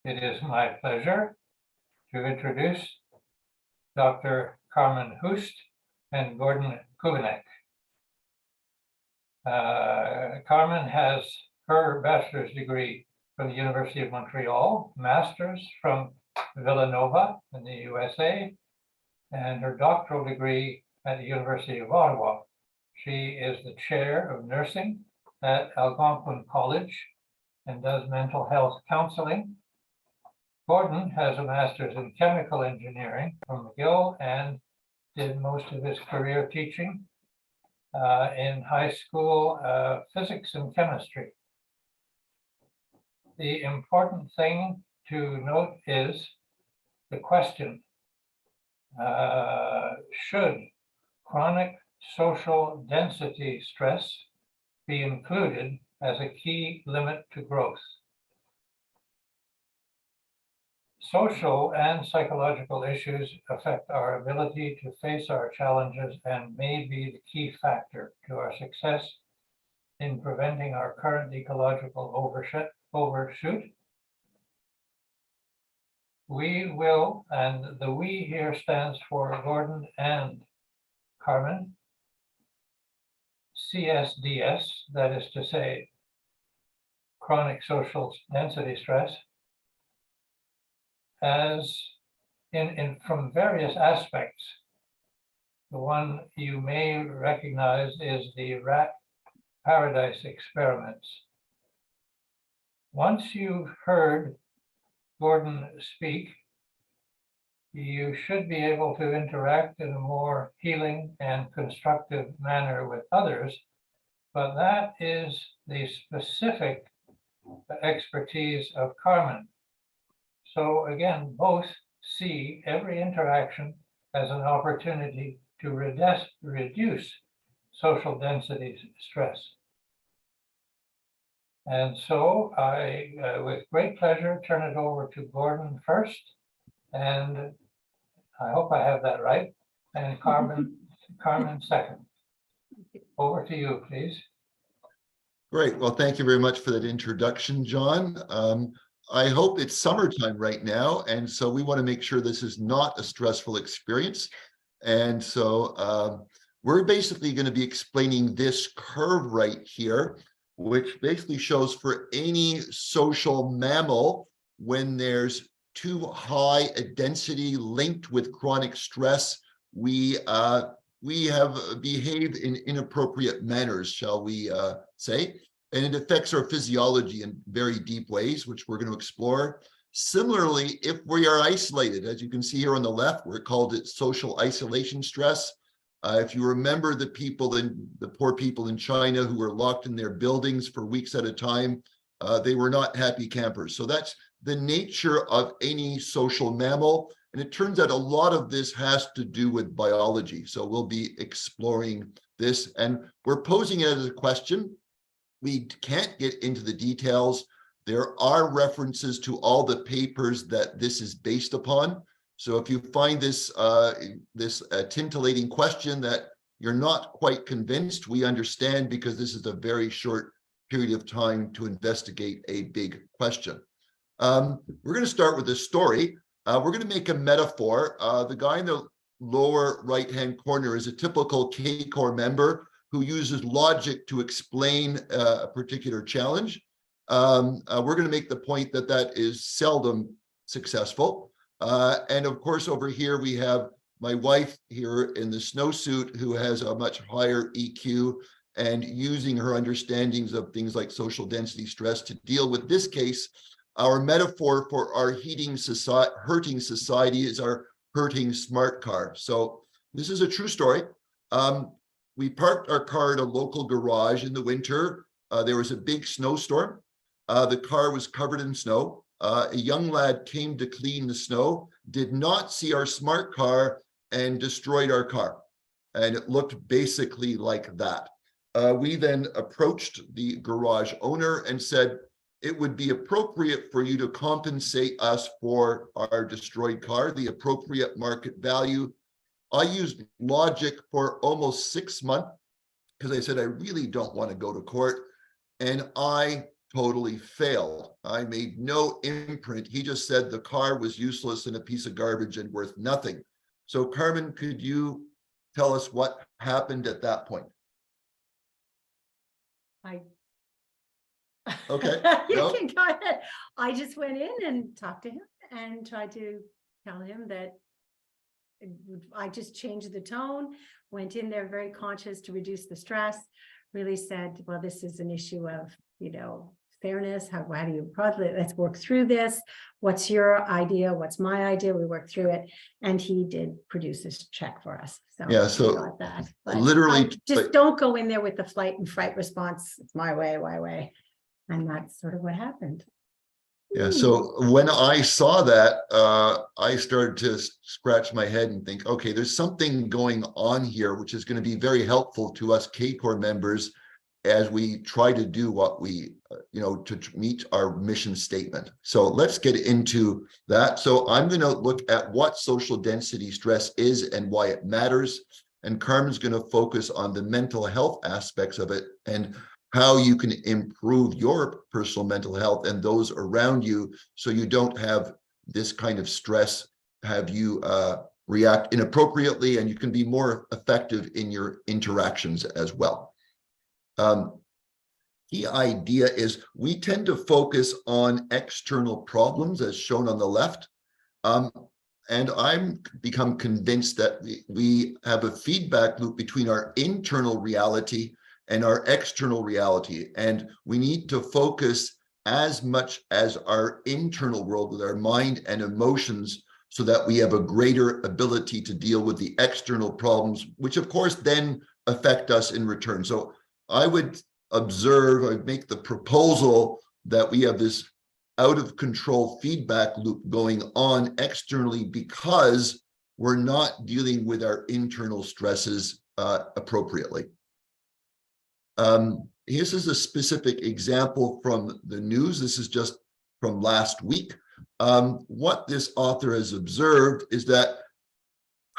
It is my pleasure to introduce Dr. Carmen Hust and Gordon Kubanek. Carmen has her bachelor's degree from the University of Montreal, master's from Villanova in the USA, and her doctoral degree at the University of Ottawa. She is the chair of nursing at Algonquin College and does mental health counselling. Gordon has a master's in chemical engineering from McGill and did most of his career teaching in high school physics and chemistry. The important thing to note is the question, should chronic social density stress be included as a key limit to growth? Social and psychological issues affect our ability to face our challenges and may be the key factor to our success in preventing our current ecological overshoot. We will, and the we here stands for Gordon and Carmen, CSDS, that is to say, chronic social density stress, as from various aspects. The one you may recognize is the rat paradise experiments. Once you've heard Gordon speak, you should be able to interact in a more healing and constructive manner with others, but that is the specific expertise of Carmen. So again, both see every interaction as an opportunity to reduce social density stress. And so I, with great pleasure, turn it over to Gordon first, and I hope I have that right, and Carmen second. Over to you, please. Great. Well, thank you very much for that introduction, John. I hope it's summertime right now, and so we want to make sure this is not a stressful experience. And so we're basically going to be explaining this curve right here, which basically shows for any social mammal, when there's too high a density linked with chronic stress, we have behaved in inappropriate manners, shall we say. And it affects our physiology in very deep ways, which we're going to explore. Similarly, if we are isolated, as you can see here on the left, we're called it social isolation stress. If you remember the poor people in China who were locked in their buildings for weeks at a time, they were not happy campers. So that's the nature of any social mammal. And it turns out a lot of this has to do with biology. So we'll be exploring this, and we're posing it as a question. We can't get into the details. There are references to all the papers that this is based upon. So if you find this titillating question that you're not quite convinced, we understand, because this is a very short period of time to investigate a big question. We're going to start with a story. We're going to make a metaphor. The guy in the lower right-hand corner is a typical K-Corps member who uses logic to explain a particular challenge. We're going to make the point that that is seldom successful. And of course, over here, we have my wife here in the snowsuit who has a much higher EQ and using her understandings of things like social density stress to deal with this case. Our metaphor for our hurting society is our hurting smart car. So this is a true story. We parked our car in a local garage in the winter. There was a big snowstorm. The car was covered in snow. A young lad came to clean the snow, did not see our smart car, and destroyed our car. And it looked basically like that. We then approached the garage owner and said, it would be appropriate for you to compensate us for our destroyed car, the appropriate market value. I used logic for almost 6 months because I said, I really don't want to go to court. And I totally failed. I made no imprint. He just said the car was useless and a piece of garbage and worth nothing. So Carmen, could you tell us what happened at that point? Okay. You No? can go ahead. I just went in and talked to him and tried to tell him that I just changed the tone, went in there very conscious to reduce the stress, really said, well, this is an issue of, fairness. How do you probably, let's work through this. What's your idea? What's my idea? We worked through it. And he did produce this check for us. So Yeah, we so got that. But literally, just don't go in there with the flight and fright response. It's my way. And that's sort of what happened. yeah. So when I saw that, I started to scratch my head and think, okay, there's something going on here, which is going to be very helpful to us KCORE members as we try to do what we, to meet our mission statement. So let's get into that. So I'm going to look at what social density stress is and why it matters. And Carmen's going to focus on the mental health aspects of it and how you can improve your personal mental health and those around you so you don't have this kind of stress, have you react inappropriately, and you can be more effective in your interactions as well. The idea is we tend to focus on external problems as shown on the left. And I'm become convinced that we have a feedback loop between our internal reality and our external reality. And we need to focus as much as our internal world with our mind and emotions so that we have a greater ability to deal with the external problems, which of course then affect us in return. So I would observe, I'd make the proposal that we have this out of control feedback loop going on externally because we're not dealing with our internal stresses appropriately. This is a specific example from the news. This is just from last week. What this author has observed is that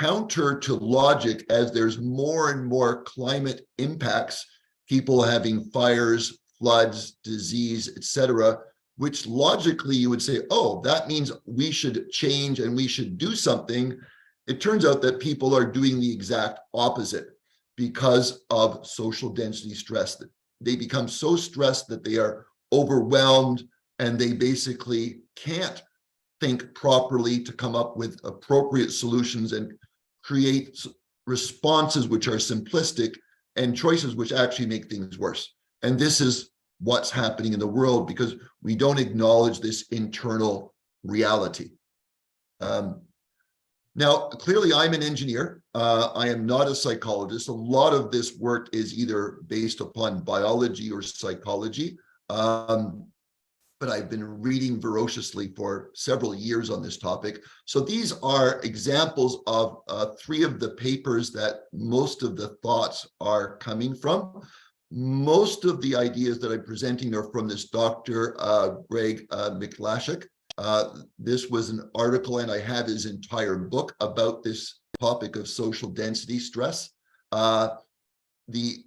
counter to logic, as there's more and more climate impacts, people having fires, floods, disease, etc., which logically you would say, oh, that means we should change and we should do something. It turns out that people are doing the exact opposite because of social density stress. They become so stressed that they are overwhelmed and they basically can't think properly to come up with appropriate solutions and create responses which are simplistic and choices which actually make things worse. And this is what's happening in the world because we don't acknowledge this internal reality. Now, clearly, I'm an engineer. I am not a psychologist. A lot of this work is either based upon biology or psychology. But I've been reading voraciously for several years on this topic. So these are examples of 3 of the papers that most of the thoughts are coming from. Most of the ideas that I'm presenting are from this Dr. Greg McGill. This was an article, and I have his entire book about this topic of social density stress. The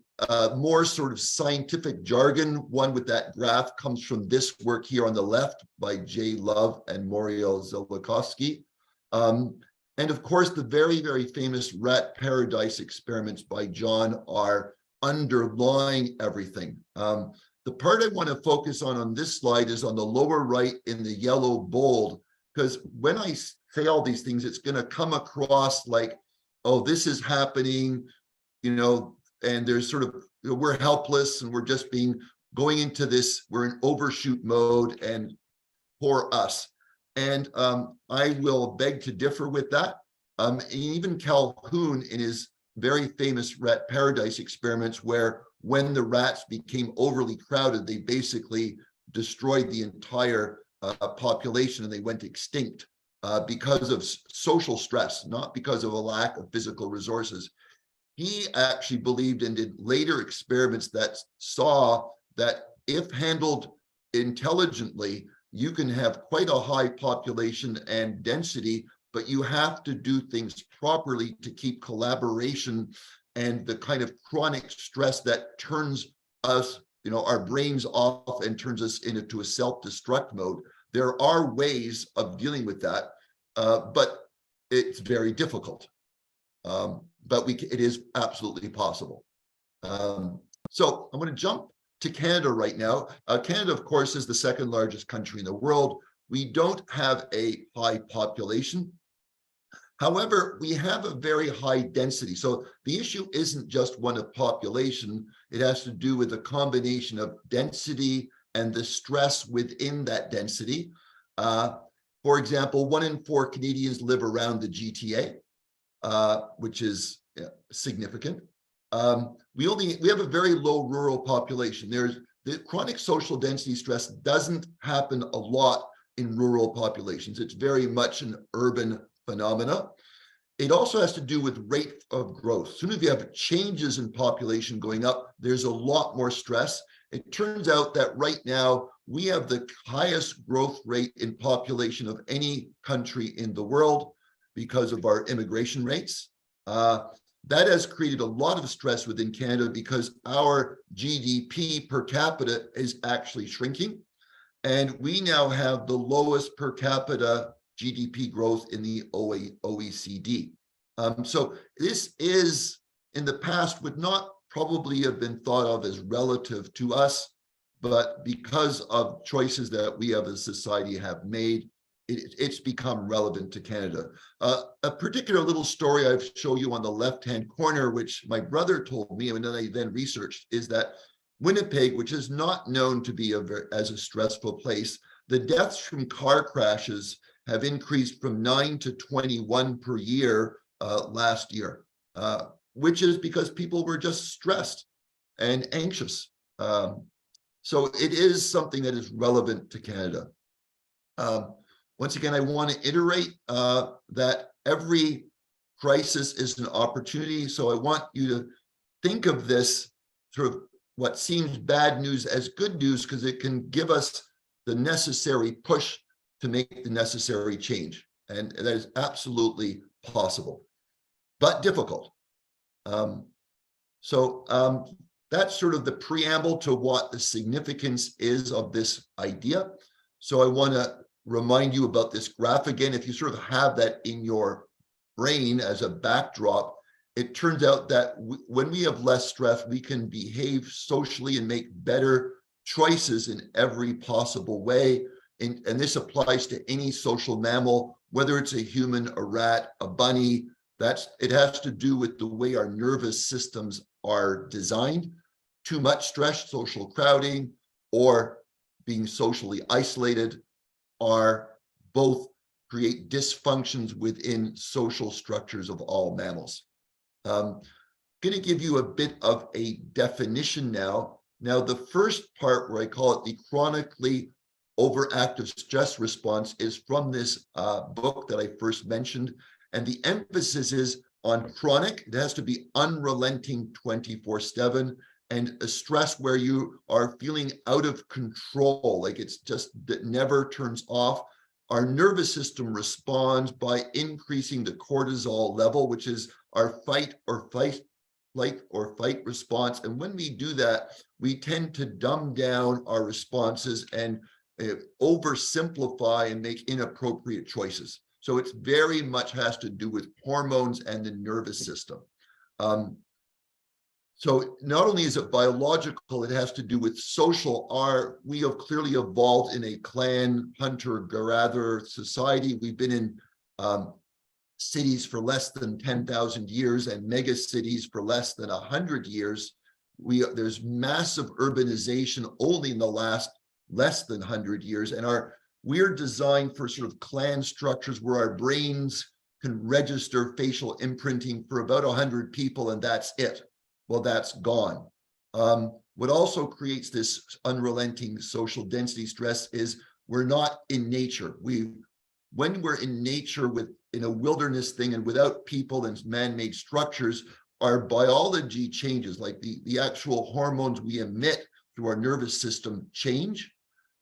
more sort of scientific jargon one with that graph comes from this work here on the left by Jay Love and Montreal Zolakowski. And of course, the very, very famous rat paradise experiments by John are underlying everything. The part I want to focus on this slide is on the lower right in the yellow bold, because when I say all these things, it's going to come across like, oh, this is happening, and there's sort of, we're helpless and we're just going into this, we're in overshoot mode and poor us. And I will beg to differ with that. Even Calhoun in his very famous rat paradise experiments, where when the rats became overly crowded, they basically destroyed the entire population and they went extinct because of social stress, not because of a lack of physical resources. He actually believed and did later experiments that saw that if handled intelligently, you can have quite a high population and density, but you have to do things properly to keep collaboration and the kind of chronic stress that turns us our brains off and turns us into a self-destruct mode. There are ways of dealing with that, but it's very difficult. But it is absolutely possible. So I'm going to jump to Canada right now. Canada, of course, is the second largest country in the world. We don't have a high population. However, we have a very high density. So the issue isn't just one of population. It has to do with a combination of density and the stress within that density. For example, 1 in 4 Canadians live around the GTA, which is significant. We have a very low rural population. The chronic social density stress doesn't happen a lot in rural populations. It's very much an urban phenomena. It also has to do with rate of growth. As soon as you have changes in population going up, there's a lot more stress. It turns out that right now we have the highest growth rate in population of any country in the world because of our immigration rates. That has created a lot of stress within Canada because our GDP per capita is actually shrinking. And we now have the lowest per capita GDP growth in the OECD. So this is, in the past, would not probably have been thought of as relative to us, but because of choices that we as a society have made, it's become relevant to Canada. A particular little story I've shown you on the left-hand corner, which my brother told me, and then I then researched, is that Winnipeg, which is not known to be as a stressful place, the deaths from car crashes have increased from 9 to 21 per year last year, which is because people were just stressed and anxious. So it is something that is relevant to Canada. Once again, I want to iterate that every crisis is an opportunity. So I want you to think of this sort of what seems bad news as good news, because it can give us the necessary push to make the necessary change. And that is absolutely possible, but difficult. That's sort of the preamble to what the significance is of this idea. So I want to remind you about this graph again. If you sort of have that in your brain as a backdrop, it turns out that when we have less stress, we can behave socially and make better choices in every possible way. And this applies to any social mammal, whether it's a human, a rat, a bunny. It has to do with the way our nervous systems are designed. Too much stress, social crowding, or being socially isolated are both create dysfunctions within social structures of all mammals. I'm going to give you a bit of a definition now. Now, the first part, where I call it the chronically overactive stress response, is from this book that I first mentioned. And the emphasis is on chronic. It has to be unrelenting 24/7, and a stress where you are feeling out of control, like it's just that never turns off. Our nervous system responds by increasing the cortisol level, which is our flight or fight response. And when we do that, we tend to dumb down our responses and oversimplify and make inappropriate choices. So it's very much has to do with hormones and the nervous system. So not only is it biological, it has to do with social. We have clearly evolved in a clan, hunter-gatherer society. We've been in cities for less than 10,000 years and mega cities for less than 100 years. There's massive urbanization only in the last less than 100 years. And we're designed for sort of clan structures where our brains can register facial imprinting for about 100 people, and that's it. Well, that's gone. What also creates this unrelenting social density stress is we're not in nature. When we're in nature in a wilderness thing and without people and man-made structures, our biology changes, like the actual hormones we emit through our nervous system change.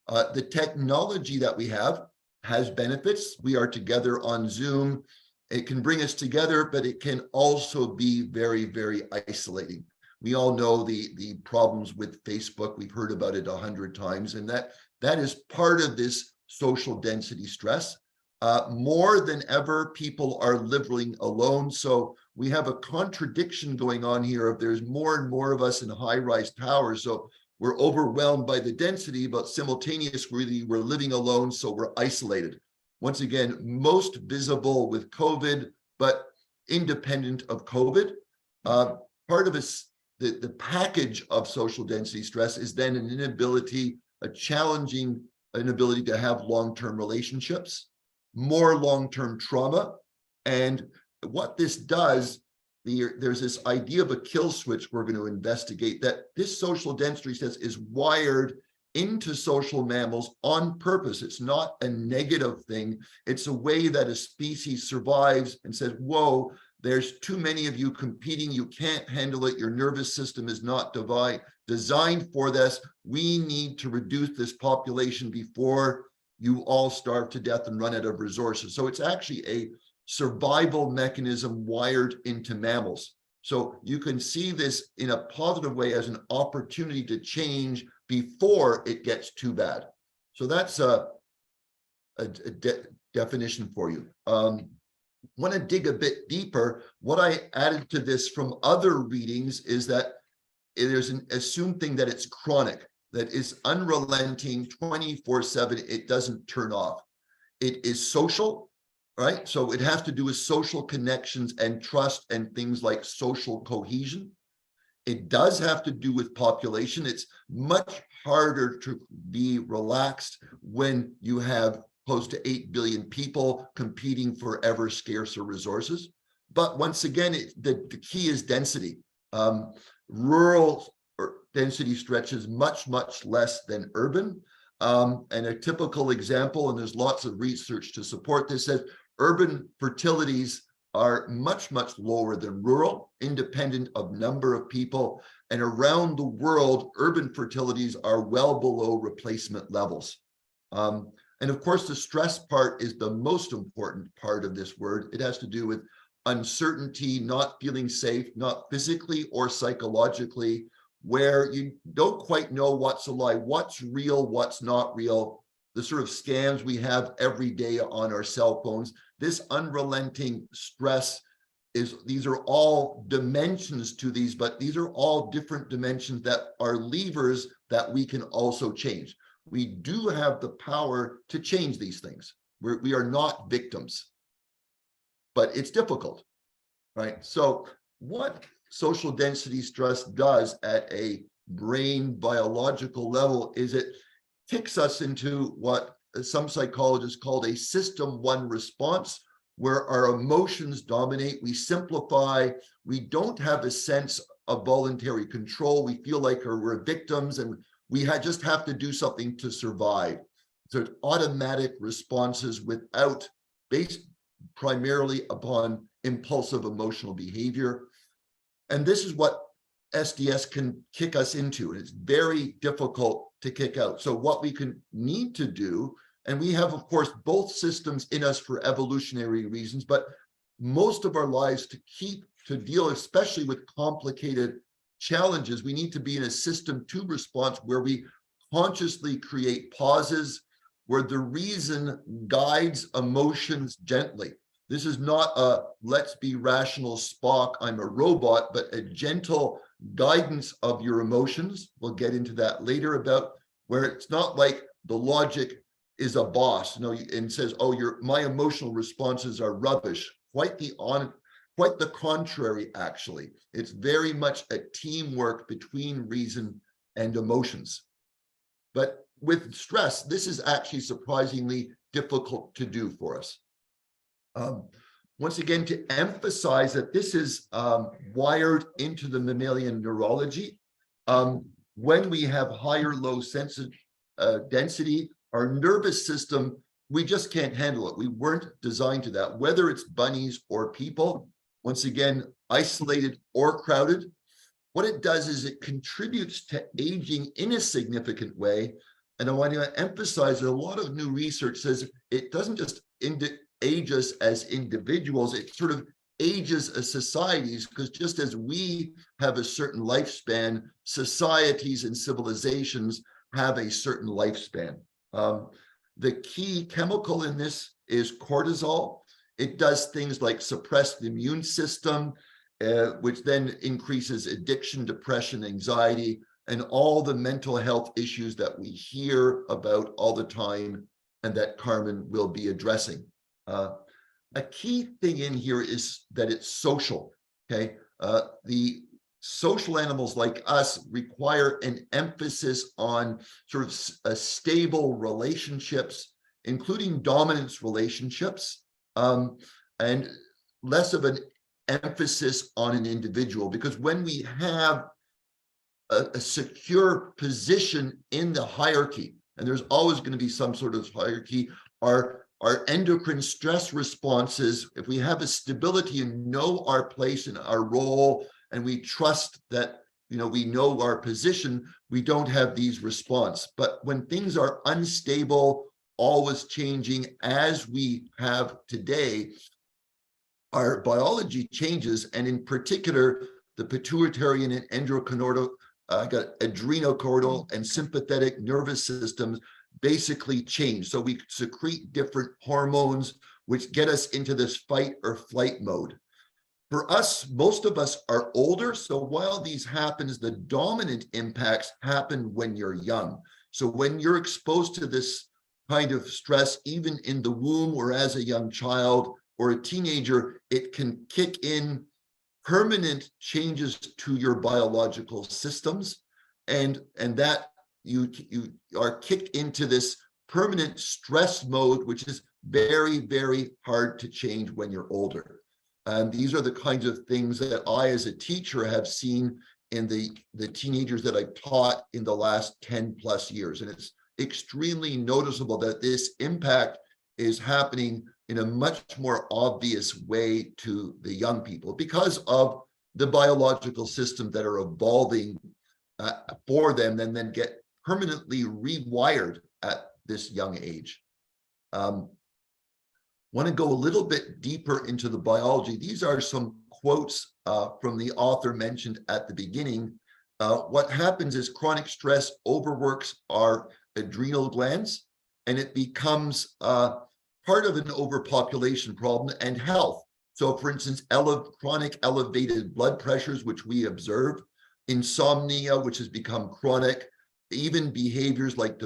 The technology that we have has benefits. We are together on Zoom. It can bring us together, but it can also be very, very isolating. We all know the problems with Facebook. We've heard about it 100 times, and that is part of this social density stress. More than ever, people are living alone. So we have a contradiction going on here of there's more and more of us in high-rise towers. So we're overwhelmed by the density, but simultaneously we're living alone, so we're isolated. Once again, most visible with COVID, but independent of COVID. Part of the package of social density stress is then a challenging inability to have long-term relationships, more long-term trauma. And what this does, there's this idea of a kill switch we're going to investigate, that this social density stress is wired into social mammals on purpose. It's not a negative thing. It's a way that a species survives and says, whoa, there's too many of you competing. You can't handle it. Your nervous system is not designed for this. We need to reduce this population before you all starve to death and run out of resources. So it's actually a survival mechanism wired into mammals. So you can see this in a positive way as an opportunity to change before it gets too bad. So that's a definition for you. Want to dig a bit deeper. What I added to this from other readings is that there's an assumed thing that it's chronic, that is unrelenting 24/7. It doesn't turn off. It is social, right? So it has to do with social connections and trust and things like social cohesion. It does have to do with population. It's much harder to be relaxed when you have close to 8 billion people competing for ever scarcer resources. But once again, the key is density. Rural density stretches much, much less than urban. And a typical example, and there's lots of research to support this, says urban fertilities are much, much lower than rural, independent of number of people. And around the world, urban fertilities are well below replacement levels. And of course, the stress part is the most important part of this word. It has to do with uncertainty, not feeling safe, not physically or psychologically, where you don't quite know what's a lie, what's real, what's not real, the sort of scams we have every day on our cell phones. This unrelenting stress these are all dimensions to these, but these are all different dimensions that are levers that we can also change. We do have the power to change these things. We are not victims, but it's difficult, right? So what social density stress does at a brain biological level is it kicks us into what some psychologists called a system one response, where our emotions dominate. We simplify. We don't have a sense of voluntary control. We feel like we're victims and we just have to do something to survive. So it's automatic responses based primarily upon impulsive emotional behavior. And this is what SDS can kick us into. And it's very difficult to kick out. So what we need to do, and we have, of course, both systems in us for evolutionary reasons, but most of our lives to deal, especially with complicated challenges, we need to be in a system two response where we consciously create pauses, where the reason guides emotions gently. This is not a let's be rational Spock, I'm a robot, but a gentle guidance of your emotions. We'll get into that later about where it's not like the logic is a boss, and says, oh, my emotional responses are rubbish. Quite the contrary, actually. It's very much a teamwork between reason and emotions. But with stress, this is actually surprisingly difficult to do for us. Once again, to emphasize that this is wired into the mammalian neurology. When we have higher low density, our nervous system, we just can't handle it. We weren't designed to that, whether it's bunnies or people. Once again, isolated or crowded. What it does is it contributes to aging in a significant way. And I want to emphasize that a lot of new research says it doesn't just age us as individuals, it sort of ages as societies, because just as we have a certain lifespan, societies and civilizations have a certain lifespan. The key chemical in this is cortisol. It does things like suppress the immune system, which then increases addiction, depression, anxiety, and all the mental health issues that we hear about all the time and that Carmen will be addressing. A key thing in here is that it's social, okay? The social animals like us require an emphasis on sort of stable relationships, including dominance relationships, and less of an emphasis on an individual, because when we have a secure position in the hierarchy, and there's always going to be some sort of hierarchy, our endocrine stress responses, if we have a stability and know our place and our role, and we trust that, you know, we know our position, we don't have these response. But when things are unstable, always changing, as we have today, our biology changes, and in particular, the pituitary and endocrine, adrenocortical and sympathetic nervous systems basically change. So we secrete different hormones, which get us into this fight or flight mode. For us, most of us are older. So while these happens, the dominant impacts happen when you're young. So when you're exposed to this kind of stress, even in the womb or as a young child or a teenager, it can kick in permanent changes to your biological systems, and that you are kicked into this permanent stress mode, which is very, very hard to change when you're older. And these are the kinds of things that I, as a teacher, have seen in the teenagers that I've taught in the last 10 plus years. And it's extremely noticeable that this impact is happening in a much more obvious way to the young people because of the biological systems that are evolving for them and then get permanently rewired at this young age. Want to go a little bit deeper into the biology. These are some quotes from the author mentioned at the beginning. What happens is chronic stress overworks our adrenal glands, and it becomes part of an overpopulation problem and health. So for instance, chronic elevated blood pressures, which we observe, insomnia, which has become chronic, even behaviors like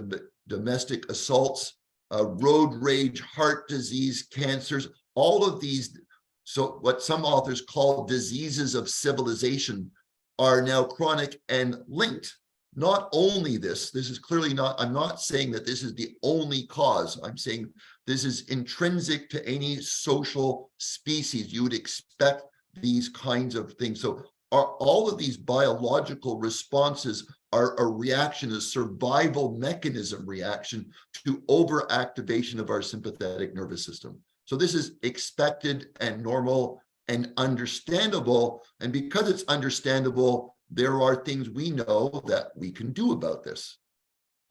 domestic assaults, road rage, heart disease, cancers, all of these, so what some authors call diseases of civilization, are now chronic and linked. Not only this is clearly not, I'm not saying that this is the only cause. I'm saying this is intrinsic to any social species. You would expect these kinds of things. So all of these biological responses are a reaction, a survival mechanism reaction to overactivation of our sympathetic nervous system. So this is expected and normal and understandable. And because it's understandable, there are things we know that we can do about this.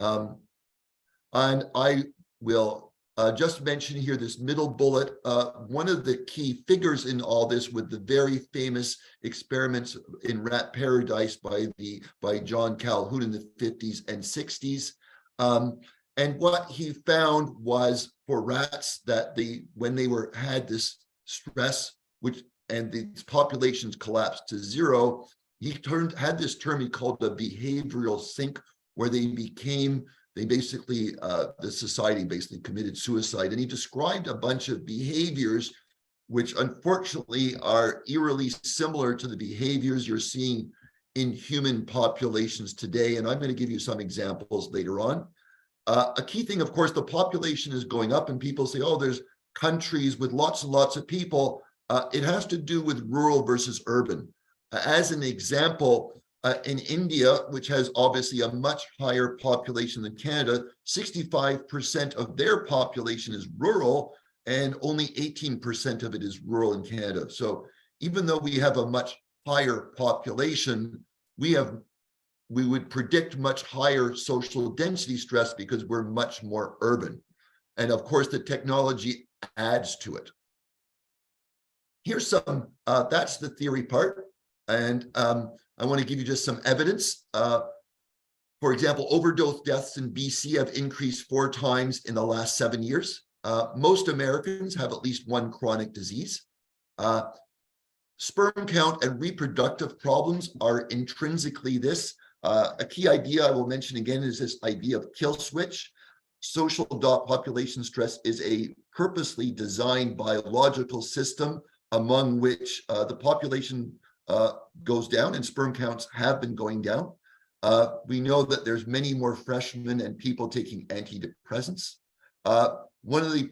And I will just mention here this middle bullet. One of the key figures in all this with the very famous experiments in rat paradise by John Calhoun in the 50s and 60s. And what he found was for rats that when they had this stress, and these populations collapsed to zero, he had this term he called the behavioral sink, where the society basically committed suicide. And he described a bunch of behaviors which unfortunately are eerily similar to the behaviors you're seeing in human populations today. And I'm going to give you some examples later on. A key thing, of course, the population is going up and people say, oh, there's countries with lots and lots of people. It has to do with rural versus urban. As an example, in India, which has obviously a much higher population than Canada, 65% of their population is rural and only 18% of it is rural in Canada. So even though we have a much higher population, we would predict much higher social density stress because we're much more urban. And of course, the technology adds to it. here's some, that's the theory part. And I want to give you just some evidence. For example, overdose deaths in BC have increased 4 times in the last 7 years. Most Americans have at least one chronic disease. Sperm count and reproductive problems are intrinsically this. A key idea I will mention again is this idea of kill switch. Social population stress is a purposely designed biological system among which the population goes down and sperm counts have been going down. We know that there's many more freshmen and people taking antidepressants. One of the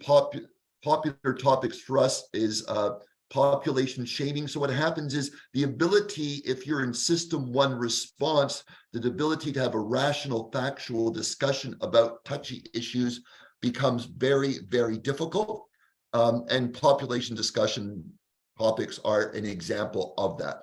popular topics for us is population shaming. So what happens is the ability, if you're in system 1 response, the ability to have a rational, factual discussion about touchy issues becomes very, very difficult. And population discussion topics are an example of that.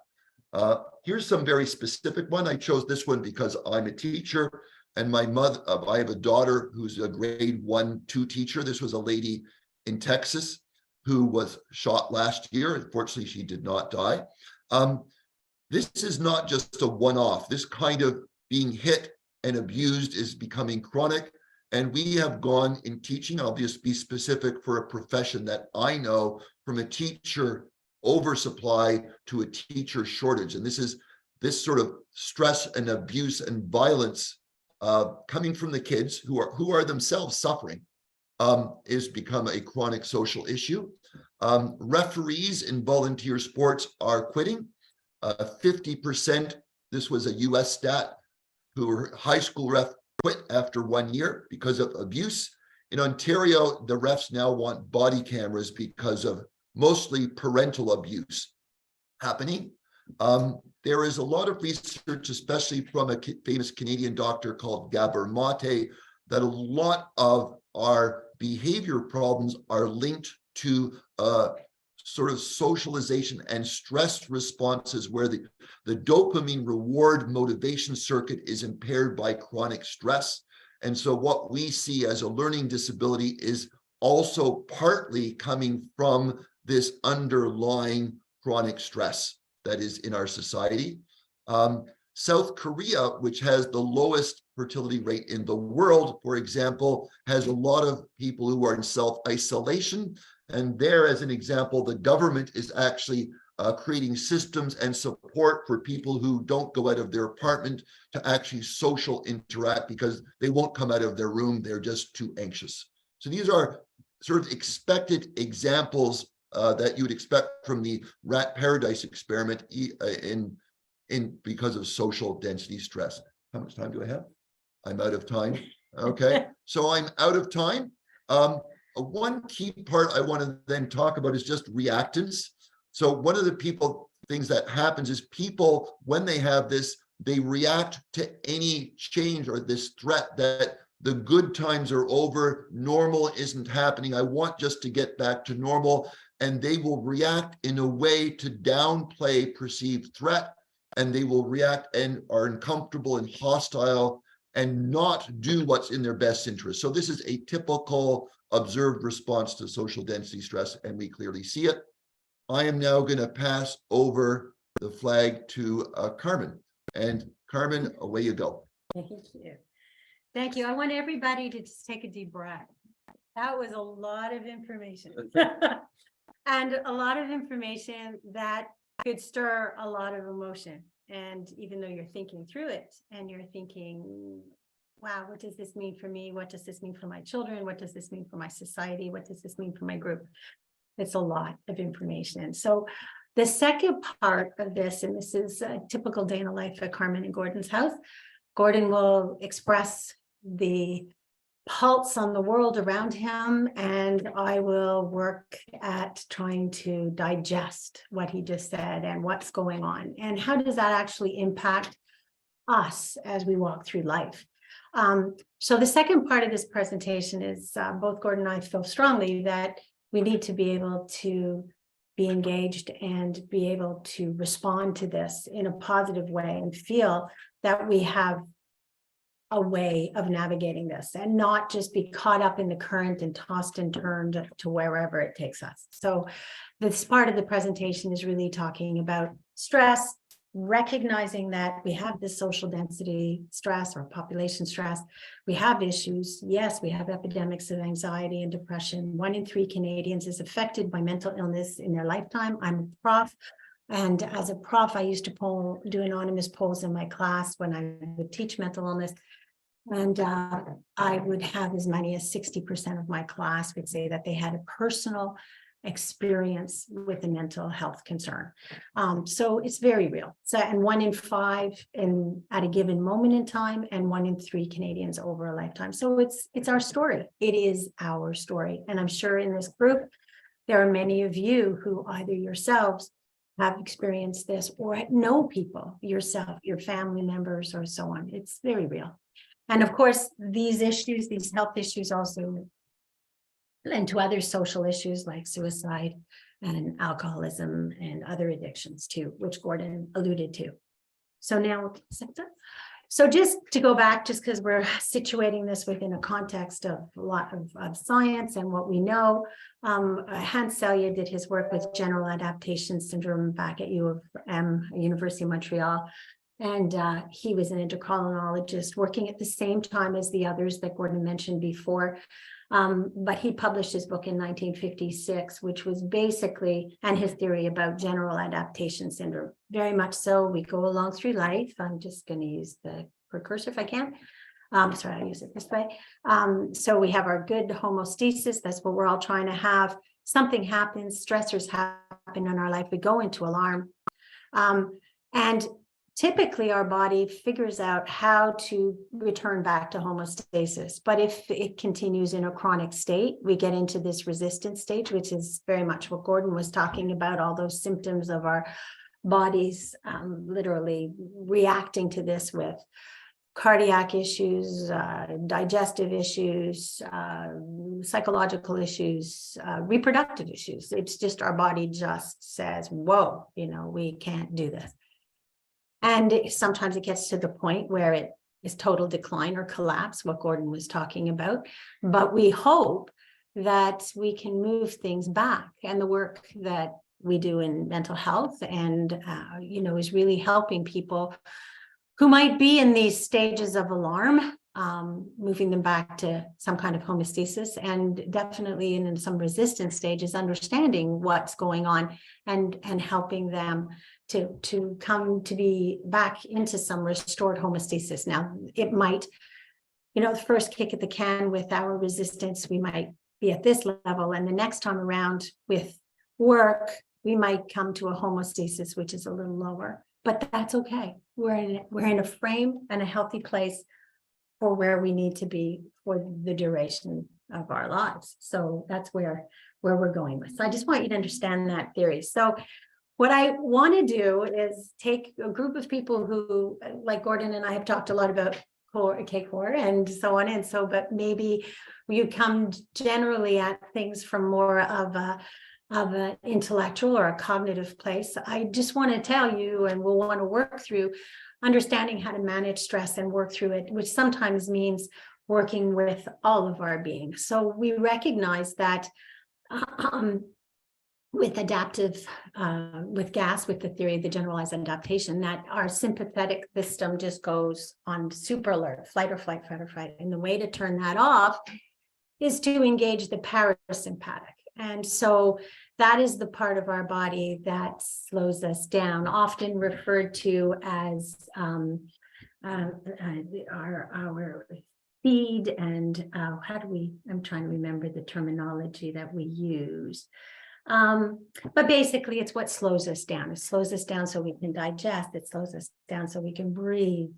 Here's some very specific one. I chose this one because I'm a teacher and my mother, I have a daughter who's a grade 1-2 teacher. This was a lady in Texas who was shot last year. Unfortunately, she did not die. This is not just a one-off. This kind of being hit and abused is becoming chronic. And we have gone in teaching, I'll just be specific for a profession that I know, from a teacher oversupply to a teacher shortage. And this is this sort of stress and abuse and violence coming from the kids who are themselves suffering is become a chronic social issue. Referees in volunteer sports are quitting. 50%, this was a US stat, who were high school ref quit after 1 year because of abuse. In Ontario, the refs now want body cameras because of mostly parental abuse happening. There is a lot of research, especially from a famous Canadian doctor called Gabor Mate, that a lot of our behavior problems are linked to sort of socialization and stress responses where the dopamine reward motivation circuit is impaired by chronic stress. And so what we see as a learning disability is also partly coming from this underlying chronic stress that is in our society. South Korea, which has the lowest fertility rate in the world, for example, has a lot of people who are in self-isolation. And there, as an example, the government is actually creating systems and support for people who don't go out of their apartment to actually social interact because they won't come out of their room. They're just too anxious. So these are sort of expected examples that you would expect from the rat paradise experiment because of social density stress. How much time do I have? I'm out of time. Okay, so I'm out of time. One key part I want to then talk about is just reactance. So one of the things that happens is people, when they have this, they react to any change or this threat that the good times are over, normal isn't happening, I want just to get back to normal. And they will react in a way to downplay perceived threat, and they will react and are uncomfortable and hostile and not do what's in their best interest. So this is a typical observed response to social density stress, and we clearly see it. I am now going to pass over the flag to Carmen. And Carmen, away you go. Thank you. Thank you. I want everybody to just take a deep breath. That was a lot of information. And a lot of information that could stir a lot of emotion. And even though you're thinking through it and you're thinking, wow, what does this mean for me? What does this mean for my children? What does this mean for my society? What does this mean for my group? It's a lot of information. So the second part of this, and this is a typical day in the life at Carmen and Gordon's house, Gordon will express the pulse on the world around him, and I will work at trying to digest what he just said and what's going on and how does that actually impact us as we walk through life. So the second part of this presentation is both Gordon and I feel strongly that we need to be able to be engaged and be able to respond to this in a positive way and feel that we have a way of navigating this and not just be caught up in the current and tossed and turned to wherever it takes us. So this part of the presentation is really talking about stress, recognizing that we have this social density stress or population stress. We have issues. Yes, we have epidemics of anxiety and depression. 1 in 3 Canadians is affected by mental illness in their lifetime. I'm a prof. And as a prof, I used to do anonymous polls in my class when I would teach mental illness. And I would have as many as 60% of my class would say that they had a personal experience with a mental health concern. So it's very real. So, and 1 in 5 at a given moment in time, and 1 in 3 Canadians over a lifetime. So it's our story. It is our story. And I'm sure in this group, there are many of you who either yourselves have experienced this or know people yourself, your family members, or so on. It's very real. And of course, these issues, these health issues also lend to other social issues like suicide and alcoholism and other addictions too, which Gordon alluded to. So now, so just to go back, just because we're situating this within a context of a lot of science and what we know, Hans Selye did his work with general adaptation syndrome back at U of M, University of Montreal. And he was an endocrinologist working at the same time as the others that Gordon mentioned before. But he published his book in 1956, which was basically, and his theory about general adaptation syndrome. Very much so, we go along through life. I'm just going to use the precursor if I can. Sorry, I'll use it this way. So we have our good homeostasis. That's what we're all trying to have. Something happens, stressors happen in our life. We go into alarm. And typically our body figures out how to return back to homeostasis. But if it continues in a chronic state, we get into this resistance stage, which is very much what Gordon was talking about, all those symptoms of our bodies literally reacting to this with cardiac issues, digestive issues, psychological issues, reproductive issues. It's just our body just says, whoa, we can't do this. And sometimes it gets to the point where it is total decline or collapse, what Gordon was talking about. But we hope that we can move things back. And the work that we do in mental health and, is really helping people who might be in these stages of alarm, moving them back to some kind of homeostasis, and definitely in some resistance stages, understanding what's going on and helping them to come to be back into some restored homeostasis. Now, it might, the first kick at the can with our resistance, we might be at this level, and the next time around with work, we might come to a homeostasis, which is a little lower, but that's okay. We're in a frame and a healthy place for where we need to be for the duration of our lives. So that's where we're going with. So I just want you to understand that theory. So what I want to do is take a group of people who, like Gordon and I have talked a lot about K-core and so on and so, but maybe you come generally at things from more of an intellectual or a cognitive place. I just want to tell you, and we'll want to work through understanding how to manage stress and work through it, which sometimes means working with all of our being. So we recognize that with adaptive, with GAS, with the theory of the generalized adaptation, that our sympathetic system just goes on super alert, flight or flight, fight or flight. And the way to turn that off is to engage the parasympathetic. And so that is the part of our body that slows us down, often referred to as our feed and I'm trying to remember the terminology that we use. But basically it's what slows us down. It slows us down so we can digest. It slows us down so we can breathe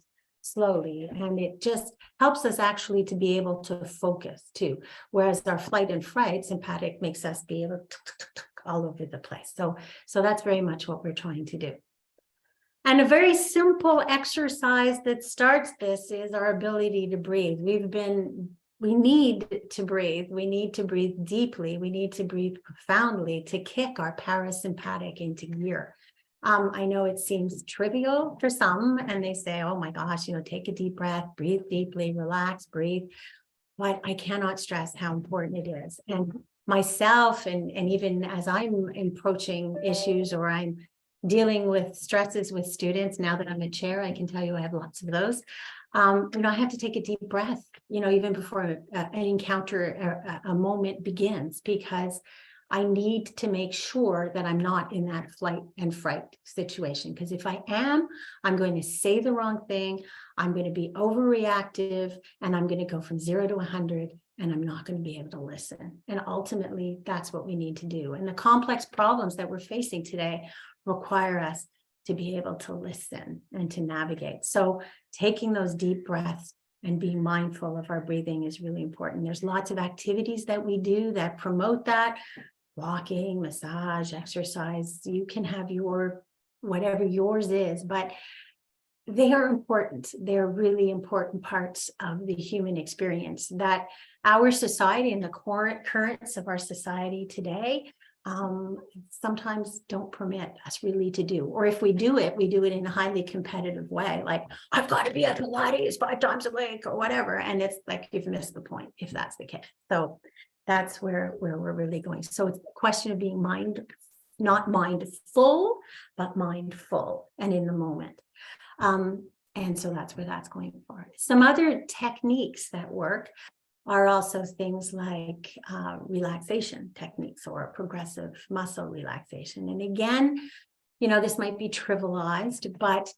slowly. And it just helps us actually to be able to focus too. Whereas our flight and fright sympathetic makes us be able to all over the place. So that's very much what we're trying to do. And a very simple exercise that starts this is our ability to breathe. We need to breathe. We need to breathe deeply. We need to breathe profoundly to kick our parasympathetic into gear. I know it seems trivial for some, and they say, oh my gosh, take a deep breath, breathe deeply, relax, breathe. But I cannot stress how important it is. And myself, and even as I'm approaching issues or I'm dealing with stresses with students, now that I'm a chair, I can tell you I have lots of those. I have to take a deep breath, even before an encounter, a moment begins, because I need to make sure that I'm not in that flight and fright situation. Because if I am, I'm going to say the wrong thing. I'm going to be overreactive, and I'm going to go from 0 to 100, and I'm not going to be able to listen. And ultimately, that's what we need to do. And the complex problems that we're facing today require us to be able to listen and to navigate. So taking those deep breaths and being mindful of our breathing is really important. There's lots of activities that we do that promote that. Walking, massage, exercise. You can have your, whatever yours is, but they are important. They're really important parts of the human experience that our society and the currents of our society today sometimes don't permit us really to do. Or if we do it in a highly competitive way, like I've got to be at Pilates 5 times a week or whatever. And it's like you've missed the point if that's the case. So that's where we're really going. So it's a question of being not mindful, but mindful and in the moment. And so that's where that's going for. Some other techniques that work are also things like relaxation techniques or progressive muscle relaxation. And again, this might be trivialized, but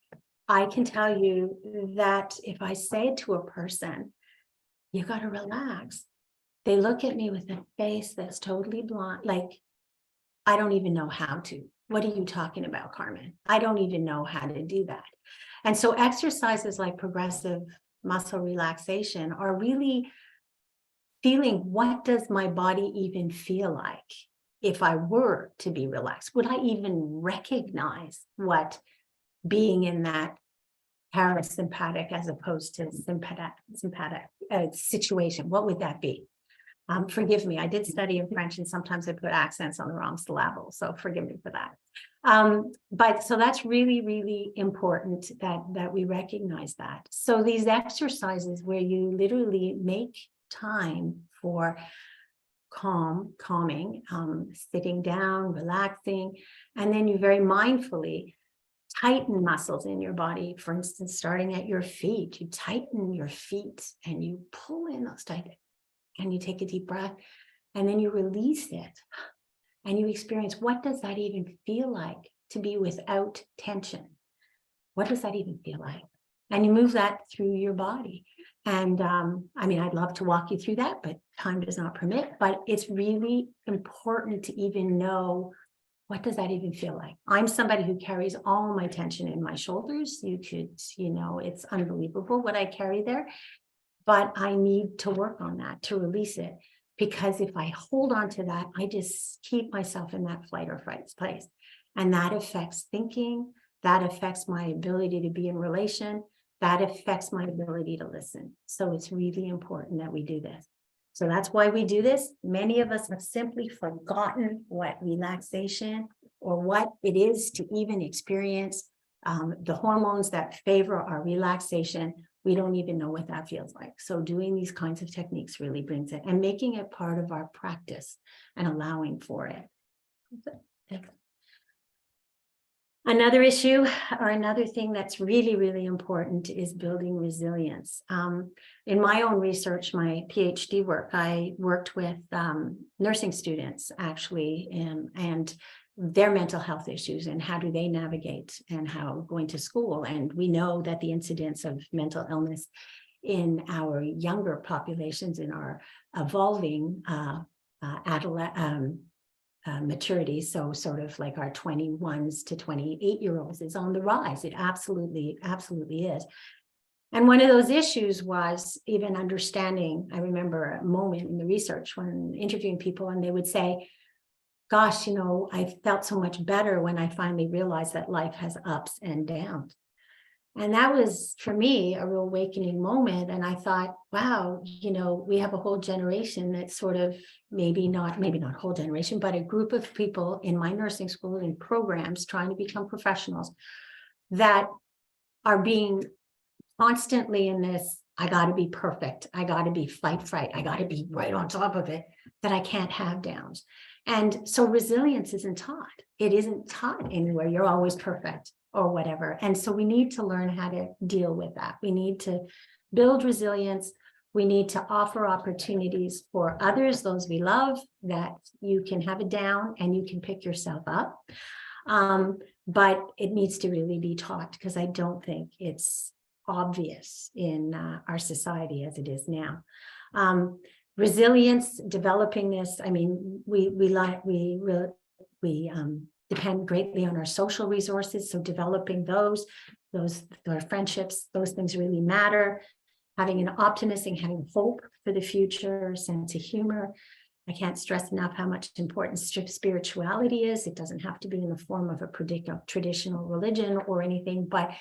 I can tell you that if I say to a person, you got to relax, they look at me with a face that's totally blank, like, I don't even know how to. What are you talking about, Carmen? I don't even know how to do that. And so exercises like progressive muscle relaxation are really feeling, what does my body even feel like if I were to be relaxed? Would I even recognize what being in that parasympathetic as opposed to sympathetic situation, what would that be? Forgive me, I did study in French and sometimes I put accents on the wrong syllable, so forgive me for that. But so that's really, really important that we recognize that. So these exercises where you literally make time for calming, sitting down, relaxing, and then you very mindfully tighten muscles in your body. For instance, starting at your feet, you tighten your feet and you pull in those tight. And you take a deep breath and then you release it and you experience, what does that even feel like to be without tension? What does that even feel like? And you move that through your body. And I'd love to walk you through that, but time does not permit. But it's really important to even know, what does that even feel like? I'm somebody who carries all my tension in my shoulders. You could, it's unbelievable what I carry there. But I need to work on that to release it, because if I hold on to that, I just keep myself in that flight or fright place. And that affects thinking, that affects my ability to be in relation, that affects my ability to listen. So it's really important that we do this. So that's why we do this. Many of us have simply forgotten what relaxation or what it is to even experience the hormones that favor our relaxation. We don't even know what that feels like. So doing these kinds of techniques really brings it, and making it part of our practice and allowing for it. Another issue or another thing that's really, really important is building resilience. In my own research, my PhD work, I worked with nursing students actually, and their mental health issues and how do they navigate and how going to school. And we know that the incidence of mental illness in our younger populations, in our evolving maturity, so sort of like our 21s to 28-year-olds, is on the rise. It absolutely is. And one of those issues was even understanding. I remember a moment in the research when interviewing people, and they would say, gosh, I felt so much better when I finally realized that life has ups and downs. And that was, for me, a real awakening moment. And I thought, wow, we have a whole generation that's sort of maybe not a whole generation, but a group of people in my nursing school and programs trying to become professionals that are being constantly in this, I got to be perfect. I got to be fight. I got to be right on top of it, that I can't have downs. And so resilience isn't taught. It isn't taught anywhere. You're always perfect or whatever. And so we need to learn how to deal with that. We need to build resilience. We need to offer opportunities for others, those we love, that you can have a down and you can pick yourself up. But it needs to really be taught, because I don't think it's obvious in our society as it is now. Resilience, developing this, I mean, we depend greatly on our social resources. So developing those our friendships, those things really matter. Having an optimism, having hope for the future, sense of humor. I can't stress enough how much important spirituality is. It doesn't have to be in the form of a traditional religion or anything, but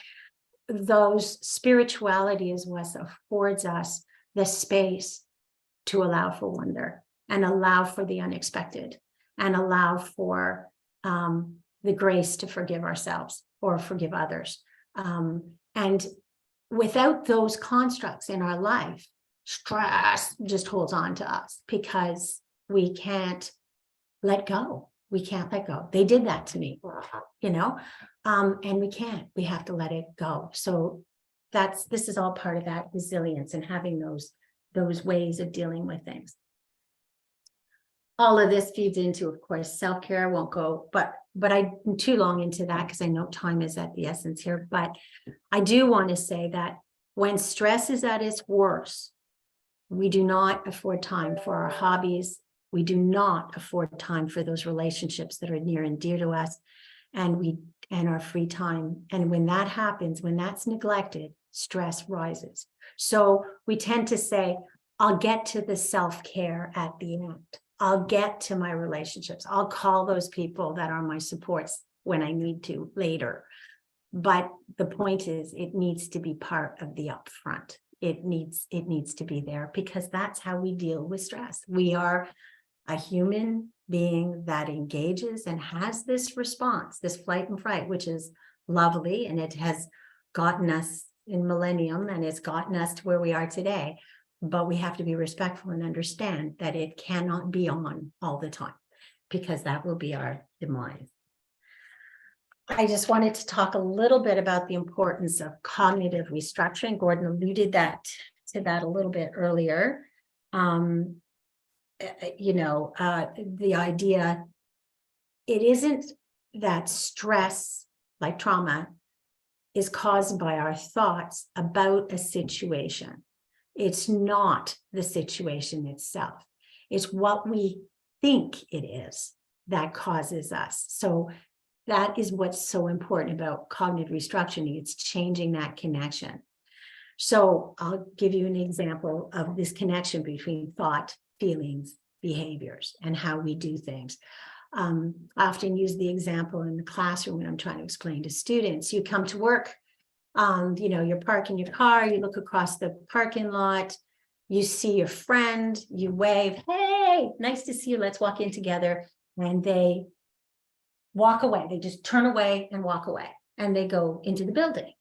those spirituality is what affords us the space to allow for wonder and allow for the unexpected and allow for the grace to forgive ourselves or forgive others. And without those constructs in our life, stress just holds on to us because we can't let go. We can't let go. They did that to me, and we can't. We have to let it go. So this is all part of that resilience and having those ways of dealing with things. All of this feeds into, of course, self-care. I won't go, but I'm too long into that because I know time is at the essence here. But I do want to say that when stress is at its worst, we do not afford time for our hobbies. We do not afford time for those relationships that are near and dear to us, and our free time. And when that happens, when that's neglected, stress rises. So we tend to say, I'll get to the self-care at the end. I'll get to my relationships. I'll call those people that are my supports when I need to later. But the point is, it needs to be part of the upfront. It needs to be there, because that's how we deal with stress. We are a human being that engages and has this response, this flight and fright, which is lovely. And it has gotten us in millennium, and it's gotten us to where we are today. But we have to be respectful and understand that it cannot be on all the time, because that will be our demise. I just wanted to talk a little bit about the importance of cognitive restructuring. Gordon alluded to that a little bit earlier. The idea, it isn't that stress, like trauma, is caused by our thoughts about a situation. It's not the situation itself. It's what we think it is that causes us. So that is what's so important about cognitive restructuring. It's changing that connection. So I'll give you an example of this connection between thought, feelings, behaviors, and how we do things. I often use the example in the classroom when I'm trying to explain to students. You come to work, you're parking your car, you look across the parking lot, you see your friend, you wave, hey, nice to see you, let's walk in together. And they walk away. They just turn away and walk away, and they go into the building.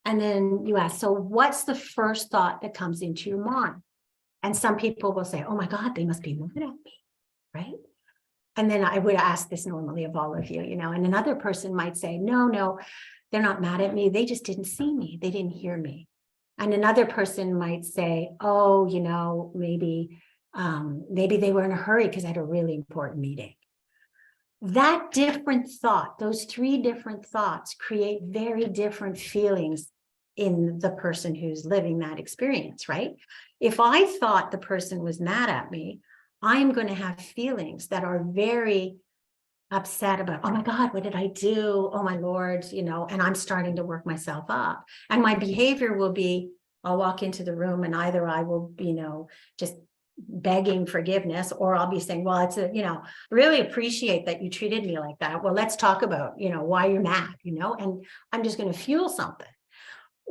And then you ask, so what's the first thought that comes into your mind? And some people will say, oh my God, they must be mad at me, right? And then I would ask this normally of all of you, and another person might say, no, they're not mad at me. They just didn't see me. They didn't hear me. And another person might say, oh, maybe they were in a hurry because I had a really important meeting. That different thought, those three different thoughts create very different feelings in the person who's living that experience, right? If I thought the person was mad at me, I'm going to have feelings that are very upset about, oh my God, what did I do? Oh my Lord, and I'm starting to work myself up. And my behavior will be, I'll walk into the room and either I will, just begging forgiveness, or I'll be saying, well, it's really appreciate that you treated me like that. Well, let's talk about, why you're mad, and I'm just going to fuel something.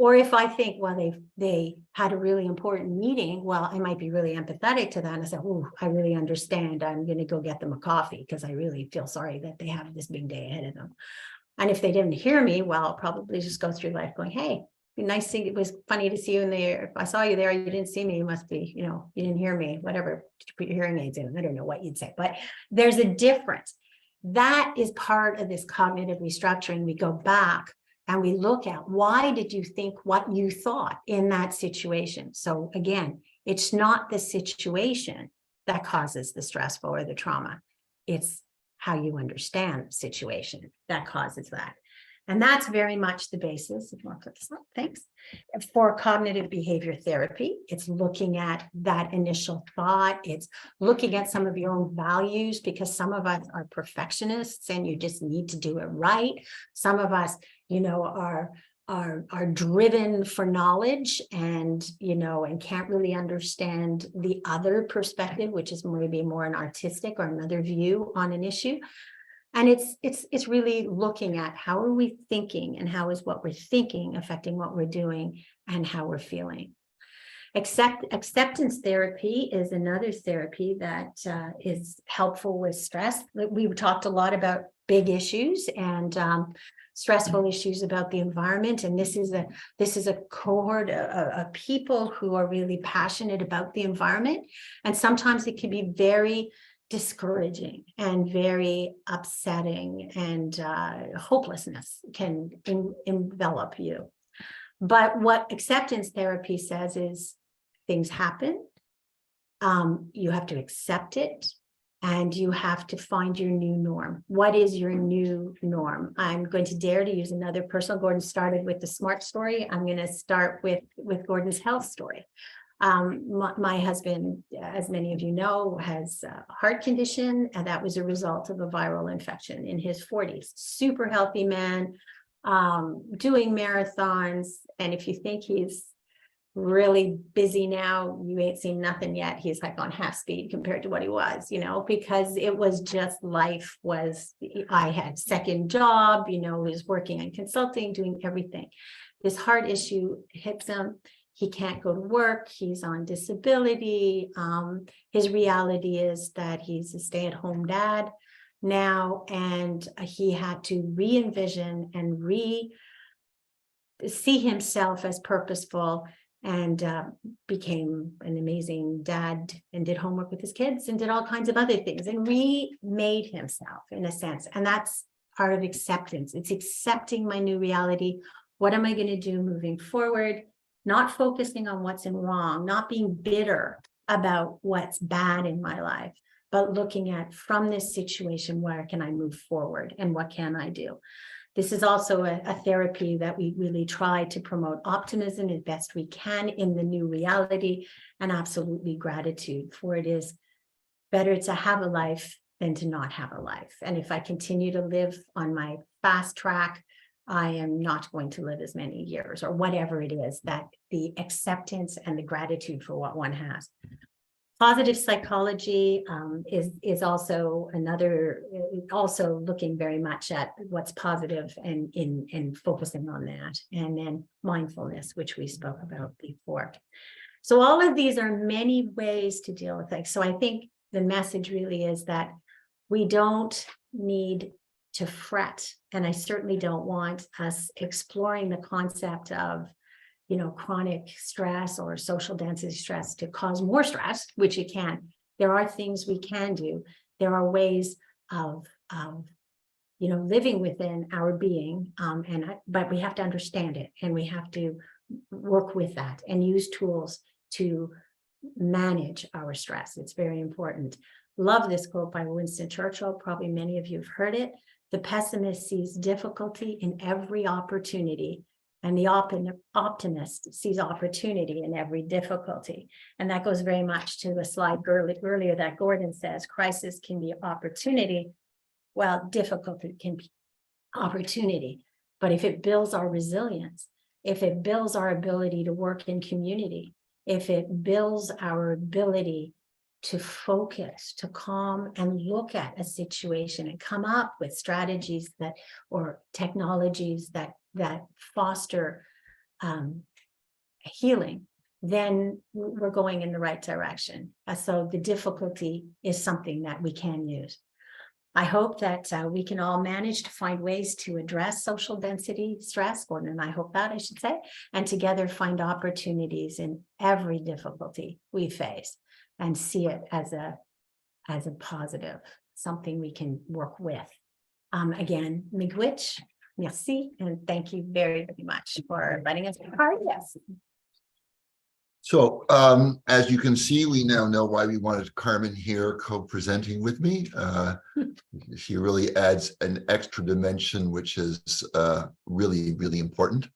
Or if I think, well, they had a really important meeting, well, I might be really empathetic to that and say, oh, I really understand. I'm going to go get them a coffee because I really feel sorry that they have this big day ahead of them. And if they didn't hear me, well, I'll probably just go through life going, hey, nice thing. It was funny to see you in there. If I saw you there, you didn't see me. You must be, you know, you didn't hear me, whatever. Did you put your hearing aids in? I don't know what you'd say, but there's a difference. That is part of this cognitive restructuring. We go back and we look at, why did you think what you thought in that situation? So again, it's not the situation that causes the stressful or the trauma. It's how you understand the situation that causes that. And that's very much the basis, if you want to put this up, thanks, for cognitive behavior therapy. It's looking at that initial thought. It's looking at some of your own values, because some of us are perfectionists and you just need to do it right. Some of us, you know, are driven for knowledge and, you know, and can't really understand the other perspective, which is maybe more an artistic or another view on an issue. And it's really looking at how are we thinking and how is what we're thinking affecting what we're doing and how we're feeling. Acceptance therapy is another therapy that is helpful with stress. We talked a lot about big issues and stressful issues about the environment. And this is a cohort of people who are really passionate about the environment. And sometimes it can be very discouraging and very upsetting, and hopelessness can envelop you. But what acceptance therapy says is things happen. You have to accept it, and you have to find your new norm. What is your new norm? I'm going to dare to use another personal. Gordon started with the SMART story. I'm going to start with Gordon's health story. My husband, as many of you know, has a heart condition, and that was a result of a viral infection in his 40s. Super healthy man, doing marathons. And if you think he's really busy now, you ain't seen nothing yet. He's like on half speed compared to what he was, you know, because it was just life was, I had second job, you know, was working on consulting, doing everything. This heart issue hits him. He can't go to work. He's on disability. His reality is that he's a stay-at-home dad now, and he had to re-envision and see himself as purposeful, and became an amazing dad and did homework with his kids and did all kinds of other things and remade himself in a sense. And that's part of acceptance. It's accepting my new reality. What am I going to do moving forward? Not focusing on what's wrong, not being bitter about what's bad in my life, but looking at, from this situation, where can I move forward and what can I do? This is also a therapy that we really try to promote optimism as best we can in the new reality, and absolutely gratitude, for it is better to have a life than to not have a life. And if I continue to live on my fast track, I am not going to live as many years, or whatever it is, that the acceptance and the gratitude for what one has. Positive psychology is also another, also looking very much at what's positive and in focusing on that. And then mindfulness, which we spoke about before. So all of these are many ways to deal with things. So I think the message really is that we don't need to fret. And I certainly don't want us exploring the concept of, you know, chronic stress or social density stress to cause more stress, which it can. There are things we can do. There are ways of you know, living within our being, but we have to understand it, and we have to work with that and use tools to manage our stress. It's very important. Love this quote by Winston Churchill. Probably many of you have heard it. The pessimist sees difficulty in every opportunity, and the optimist sees opportunity in every difficulty. And that goes very much to the slide earlier that Gordon says, crisis can be opportunity. Well, difficulty can be opportunity. But if it builds our resilience, if it builds our ability to work in community, if it builds our ability to focus, to calm and look at a situation and come up with strategies that, or technologies that foster healing, then we're going in the right direction. So the difficulty is something that we can use. I hope that we can all manage to find ways to address social density stress, Gordon and I hope that, I should say, and together find opportunities in every difficulty we face and see it as a positive, something we can work with. Again, miigwech, merci, and thank you very, very much for letting us be part of this. So as you can see, we now know why we wanted Carmen here co-presenting with me. She really adds an extra dimension, which is really, really important.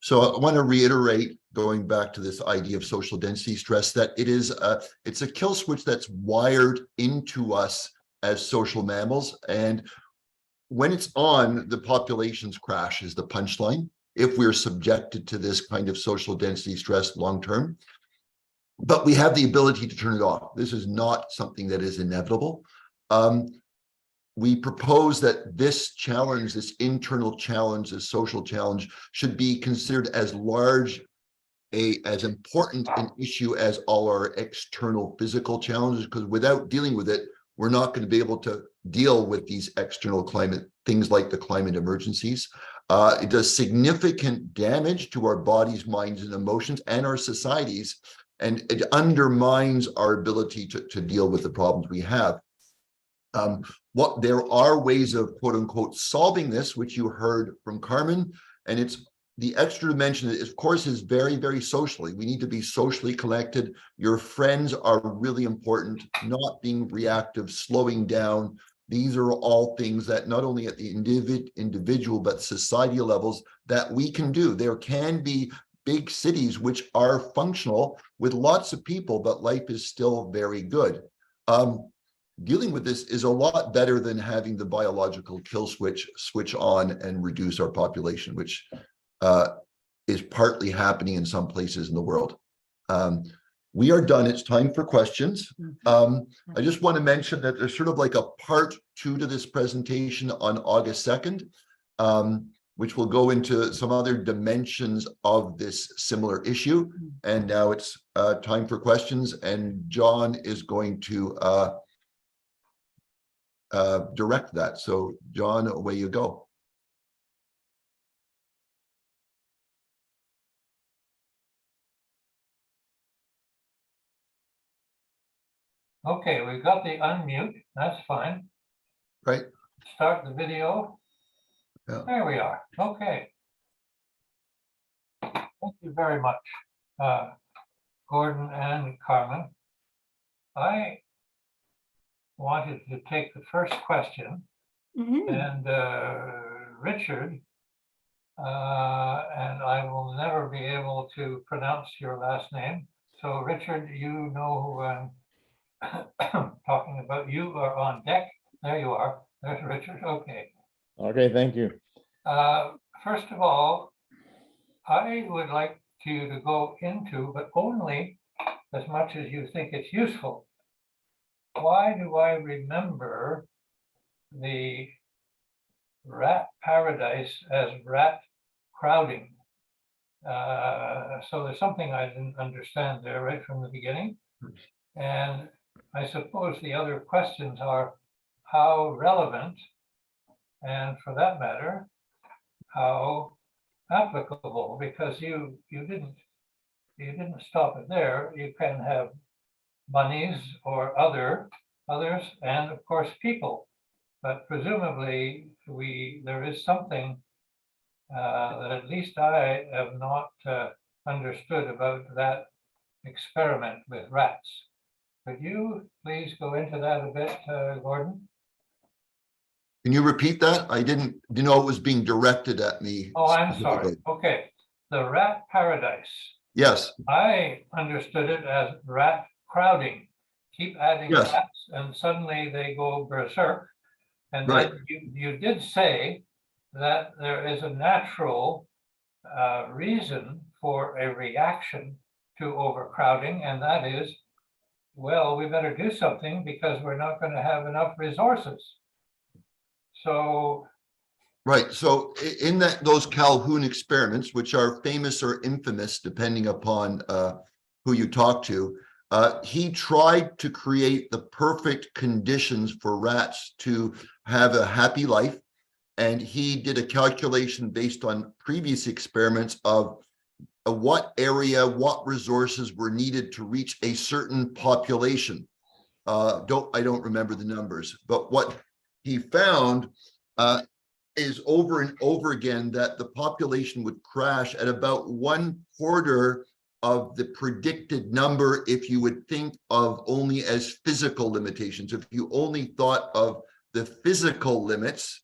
So I want to reiterate, going back to this idea of social density stress, that it's a kill switch that's wired into us as social mammals. And when it's on, the populations crash is the punchline if we're subjected to this kind of social density stress long term. But we have the ability to turn it off. This is not something that is inevitable. We propose that this challenge, this internal challenge, this social challenge, should be considered as large, as important an issue as all our external physical challenges, because without dealing with it, we're not going to be able to deal with these external climate, things like the climate emergencies. It does significant damage to our bodies, minds, and emotions, and our societies, and it undermines our ability to deal with the problems we have. There are ways of quote unquote solving this, which you heard from Carmen, and it's the extra dimension, of course, is very, very socially. We need to be socially connected. Your friends are really important, not being reactive, slowing down. These are all things that not only at the individual, but societal levels that we can do. There can be big cities which are functional with lots of people, but life is still very good. Dealing with this is a lot better than having the biological kill switch on and reduce our population, which is partly happening in some places in the world. We are done. It's time for questions. I just want to mention that there's sort of like a part 2 to this presentation on August 2nd, which will go into some other dimensions of this similar issue. And now it's time for questions, and John is going to direct that. So John, away you go. Okay, we've got the unmute, that's fine. Right. Start the video. Yeah. There we are, okay. Thank you very much, Gordon and Carmen. I wanted to take the first question, and Richard, and I will never be able to pronounce your last name. So Richard, you know who I'm talking about. You are on deck. There you are. There's Richard. Okay. Okay, thank you. First of all, I would like you to go into, but only as much as you think it's useful. Why do I remember the rat paradise as rat crowding? So there's something I didn't understand there right from the beginning. And I suppose the other questions are how relevant, and for that matter, how applicable, because you didn't stop it there. You can have bunnies or others, and of course people. But presumably there is something that at least I have not understood about that experiment with rats. Could you please go into that a bit, Gordon? Can you repeat that? I didn't know it was being directed at me. Oh, I'm sorry. Okay. The rat paradise. Yes. I understood it as rat crowding. Keep adding Yes. rats and suddenly they go berserk. And Right. then you did say that there is a natural reason for a reaction to overcrowding, and that is, well, we better do something because we're not going to have enough resources. So Right. So in those Calhoun experiments, which are famous or infamous, depending upon who you talk to, he tried to create the perfect conditions for rats to have a happy life. And he did a calculation based on previous experiments of what area, what resources were needed to reach a certain population. I don't remember the numbers, but what he found is over and over again that the population would crash at about 1/4 of the predicted number if you would think of only as physical limitations. If you only thought of the physical limits,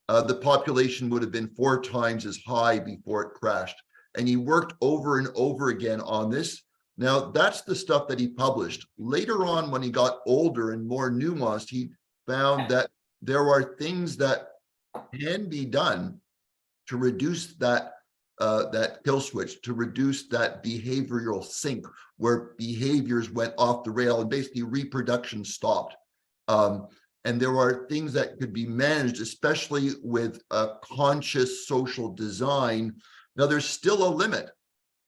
the population would have been 4 times as high before it crashed. And he worked over and over again on this. Now, that's the stuff that he published. Later on, when he got older and more nuanced, he found that there are things that can be done to reduce that kill switch, to reduce that behavioral sink where behaviors went off the rail and basically reproduction stopped. And there are things that could be managed, especially with a conscious social design. Now, there's still a limit.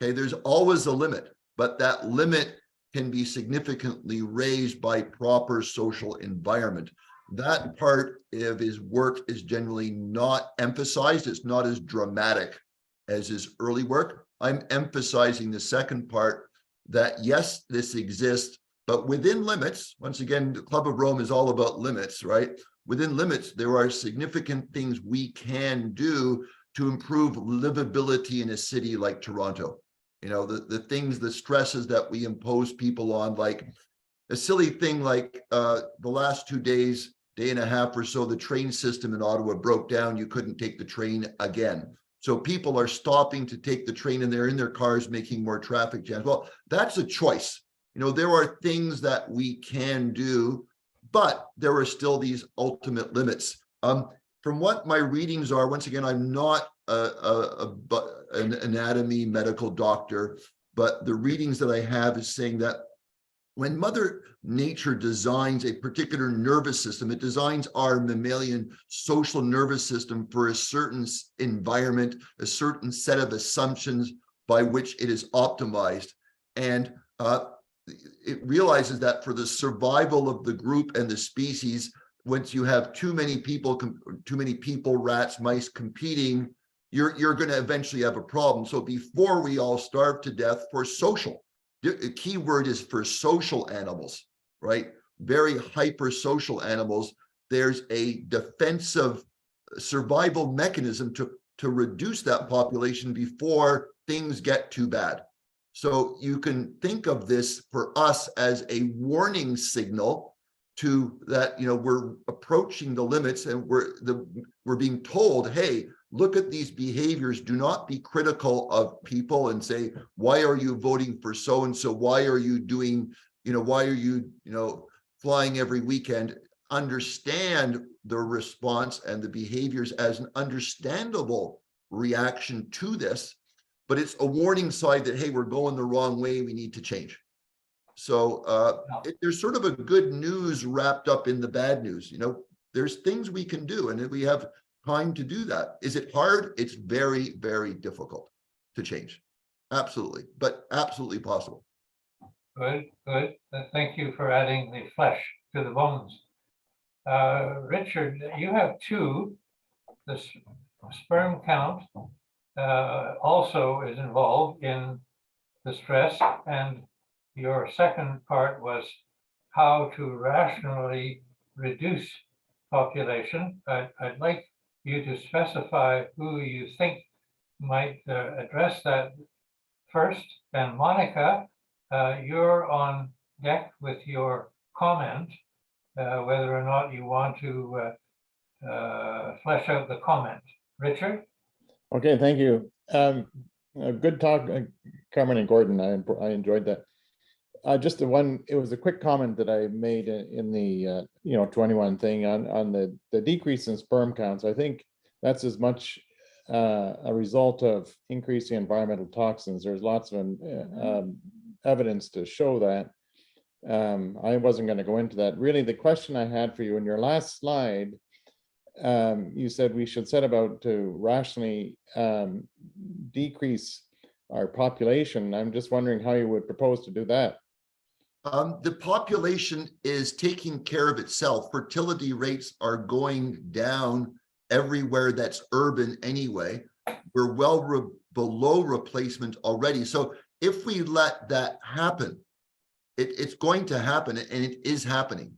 Okay, there's always a limit, but that limit can be significantly raised by proper social environment. That part of his work is generally not emphasized. It's not as dramatic as his early work. I'm emphasizing the second part, that yes, this exists, but within limits. Once again, the Club of Rome is all about limits, right? Within limits, there are significant things we can do to improve livability in a city like Toronto. You know, the things, the stresses that we impose people on, like a silly thing like the last 2 days, day and a half or so, the train system in Ottawa broke down. You couldn't take the train again. So people are stopping to take the train and they're in their cars making more traffic jams. Well, that's a choice. You know, there are things that we can do, but there are still these ultimate limits. From what my readings are, once again, I'm not an anatomy medical doctor, but the readings that I have is saying that when Mother Nature designs a particular nervous system, it designs our mammalian social nervous system for a certain environment, a certain set of assumptions by which it is optimized. And it realizes that for the survival of the group and the species, once you have too many people, rats, mice competing, you're going to eventually have a problem. So before we all starve to death for social, the key word is for social animals, right? Very hyper social animals. There's a defensive survival mechanism to reduce that population before things get too bad. So you can think of this for us as a warning signal to that, you know, we're approaching the limits and we're being told, hey, look at these behaviors. Do not be critical of people and say, why are you voting for so-and-so? Why are you doing, why are you, flying every weekend? Understand the response and the behaviors as an understandable reaction to this, but it's a warning sign that, hey, we're going the wrong way. We need to change. So there's sort of a good news wrapped up in the bad news. There's things we can do, and we have time to do that. Is it hard? It's very, very difficult to change. Absolutely, but absolutely possible. Good, good. Thank you for adding the flesh to the bones. Richard, you have two. The sperm count also is involved in the stress, and your second part was how to rationally reduce population. I'd like you to specify who you think might address that first. And Monica, you're on deck with your comment, whether or not you want to flesh out the comment. Richard? Okay, thank you. Good talk, Carmen and Gordon. I enjoyed that. Just it was a quick comment that I made in the 21 thing on the decrease in sperm counts. I think that's as much a result of increasing environmental toxins. There's lots of evidence to show that. I wasn't going to go into that. Really, the question I had for you in your last slide, you said we should set about to rationally decrease our population. I'm just wondering how you would propose to do that. The population is taking care of itself. Fertility rates are going down everywhere that's urban anyway. We're well below replacement already. So if we let that happen, it's going to happen, and it is happening.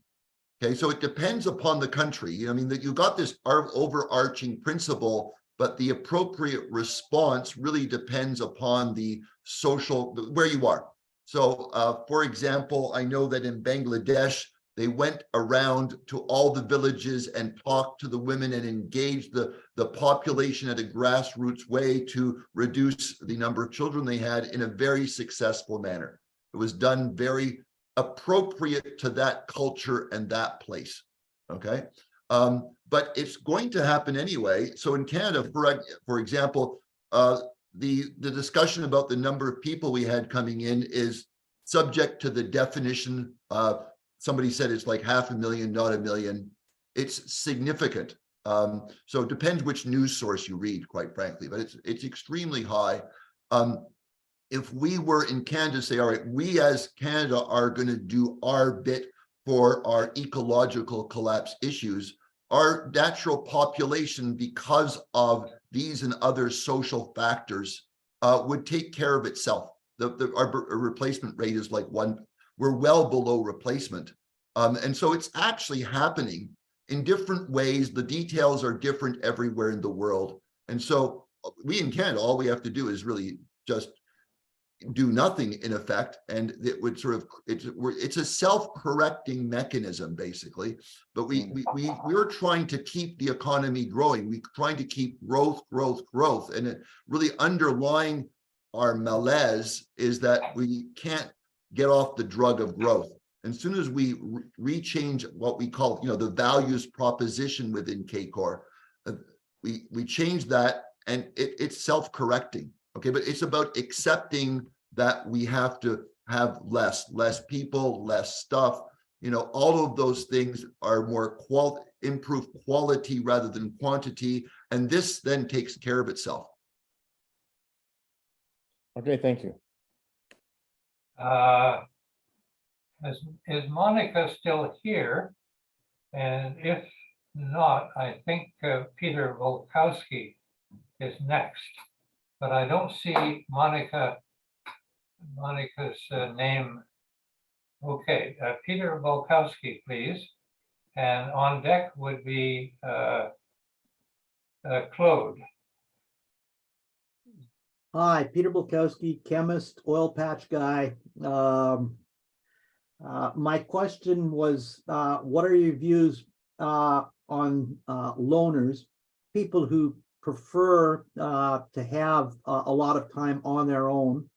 Okay, so it depends upon the country. I mean, that you got this overarching principle, but the appropriate response really depends upon the social, where you are. So, for example, I know that in Bangladesh, they went around to all the villages and talked to the women and engaged the population at a grassroots way to reduce the number of children they had in a very successful manner. It was done very appropriate to that culture and that place, okay? But it's going to happen anyway. So in Canada, for example, the discussion about the number of people we had coming in is subject to the definition. Somebody said it's like 500,000, not 1 million. It's significant. So it depends which news source you read, quite frankly, but it's extremely high. If we were in Canada, say, all right, we as Canada are going to do our bit for our ecological collapse issues, our natural population, because of these and other social factors, would take care of itself. Our replacement rate is like 1. We're well below replacement. And so it's actually happening in different ways. The details are different everywhere in the world. And so we in Canada, all we have to do is really just do nothing, in effect, and it would sort of, it's a self-correcting mechanism, basically. But we're trying to keep the economy growing. We're trying to keep growth, and it really underlying our malaise is that we can't get off the drug of growth. And as soon as we rechange what we call, the values proposition within KCOR, we change that, and it's self-correcting. Okay, but it's about accepting that we have to have less people, less stuff. All of those things are more improved quality rather than quantity, and this then takes care of itself. Okay, thank you. Is Monica still here? And if not, I think Peter Volkowski is next. But I don't see Monica's name. Okay, Peter Volkowski, please. And on deck would be Claude. Hi, Peter Bulkowski, chemist, oil patch guy. My question was, what are your views on loners, people who prefer to have a lot of time on their own?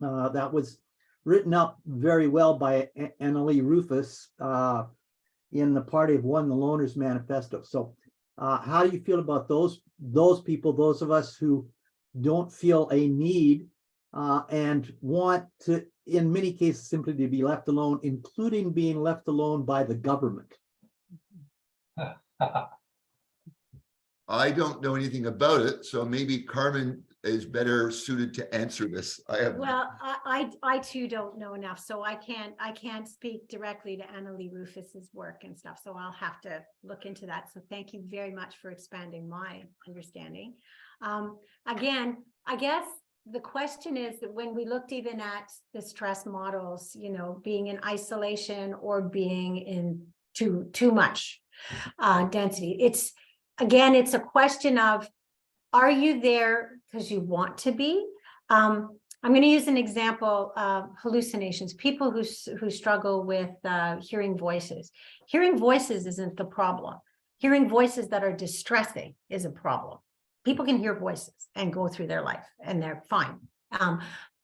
That was written up very well by Annalee Rufus in the Party of One, the Loners Manifesto. So how do you feel about those people, those of us who don't feel a need and want to, in many cases, simply to be left alone, including being left alone by the government? I don't know anything about it, so maybe Carmen is better suited to answer this. Well, I too don't know enough, so I can't speak directly to Annalee Rufus's work and stuff. So I'll have to look into that. So thank you very much for expanding my understanding. Again, I guess the question is that when we looked even at the stress models, being in isolation or being in too much density, it's a question of, are you there because you want to be? I'm going to use an example of hallucinations, people who struggle with hearing voices. Hearing voices isn't the problem. Hearing voices that are distressing is a problem. People can hear voices and go through their life and they're fine,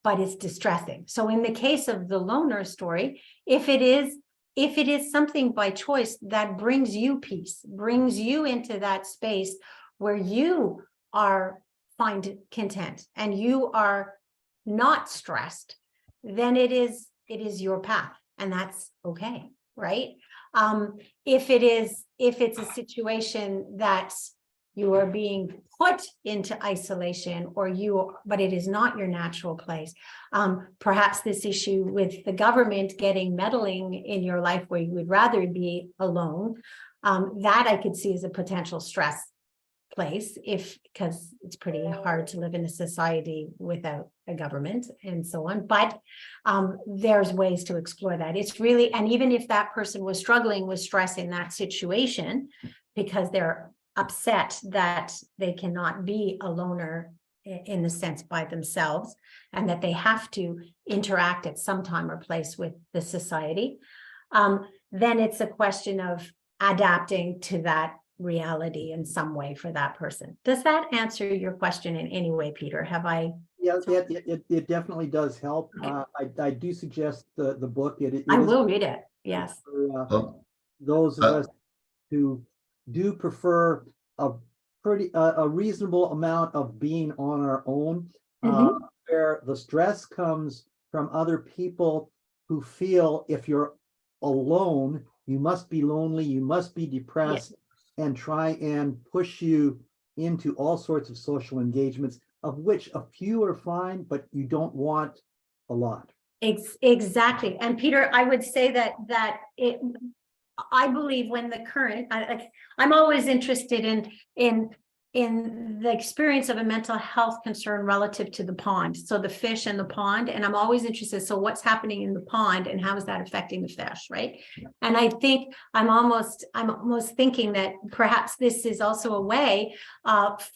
but it's distressing. So in the case of the loner story, if it is something by choice that brings you peace, brings you into that space where you find content and you are not stressed, then it is your path, and that's okay, right? If it's a situation that you are being put into isolation but it is not your natural place. Perhaps this issue with the government meddling in your life where you would rather be alone, that I could see as a potential stress place because it's pretty hard to live in a society without a government and so on. But there's ways to explore that. It's really, and even if that person was struggling with stress in that situation, because they're upset that they cannot be a loner in the sense by themselves, and that they have to interact at some time or place with the society, then it's a question of adapting to that reality in some way for that person. Does that answer your question in any way, Peter? Have I? Yeah, it definitely does help. I do suggest the book. I is will read it. Yes. for those of us who do prefer a reasonable amount of being on our own, where the stress comes from other people who feel if you're alone, you must be lonely, you must be depressed, and try and push you into all sorts of social engagements, of which a few are fine, but you don't want a lot. Exactly. And Peter, I would say that I believe when the current, I'm always interested in the experience of a mental health concern relative to the pond. So the fish in the pond, and I'm always interested. So what's happening in the pond and how is that affecting the fish, right? Yeah. And I think I'm almost thinking that perhaps this is also a way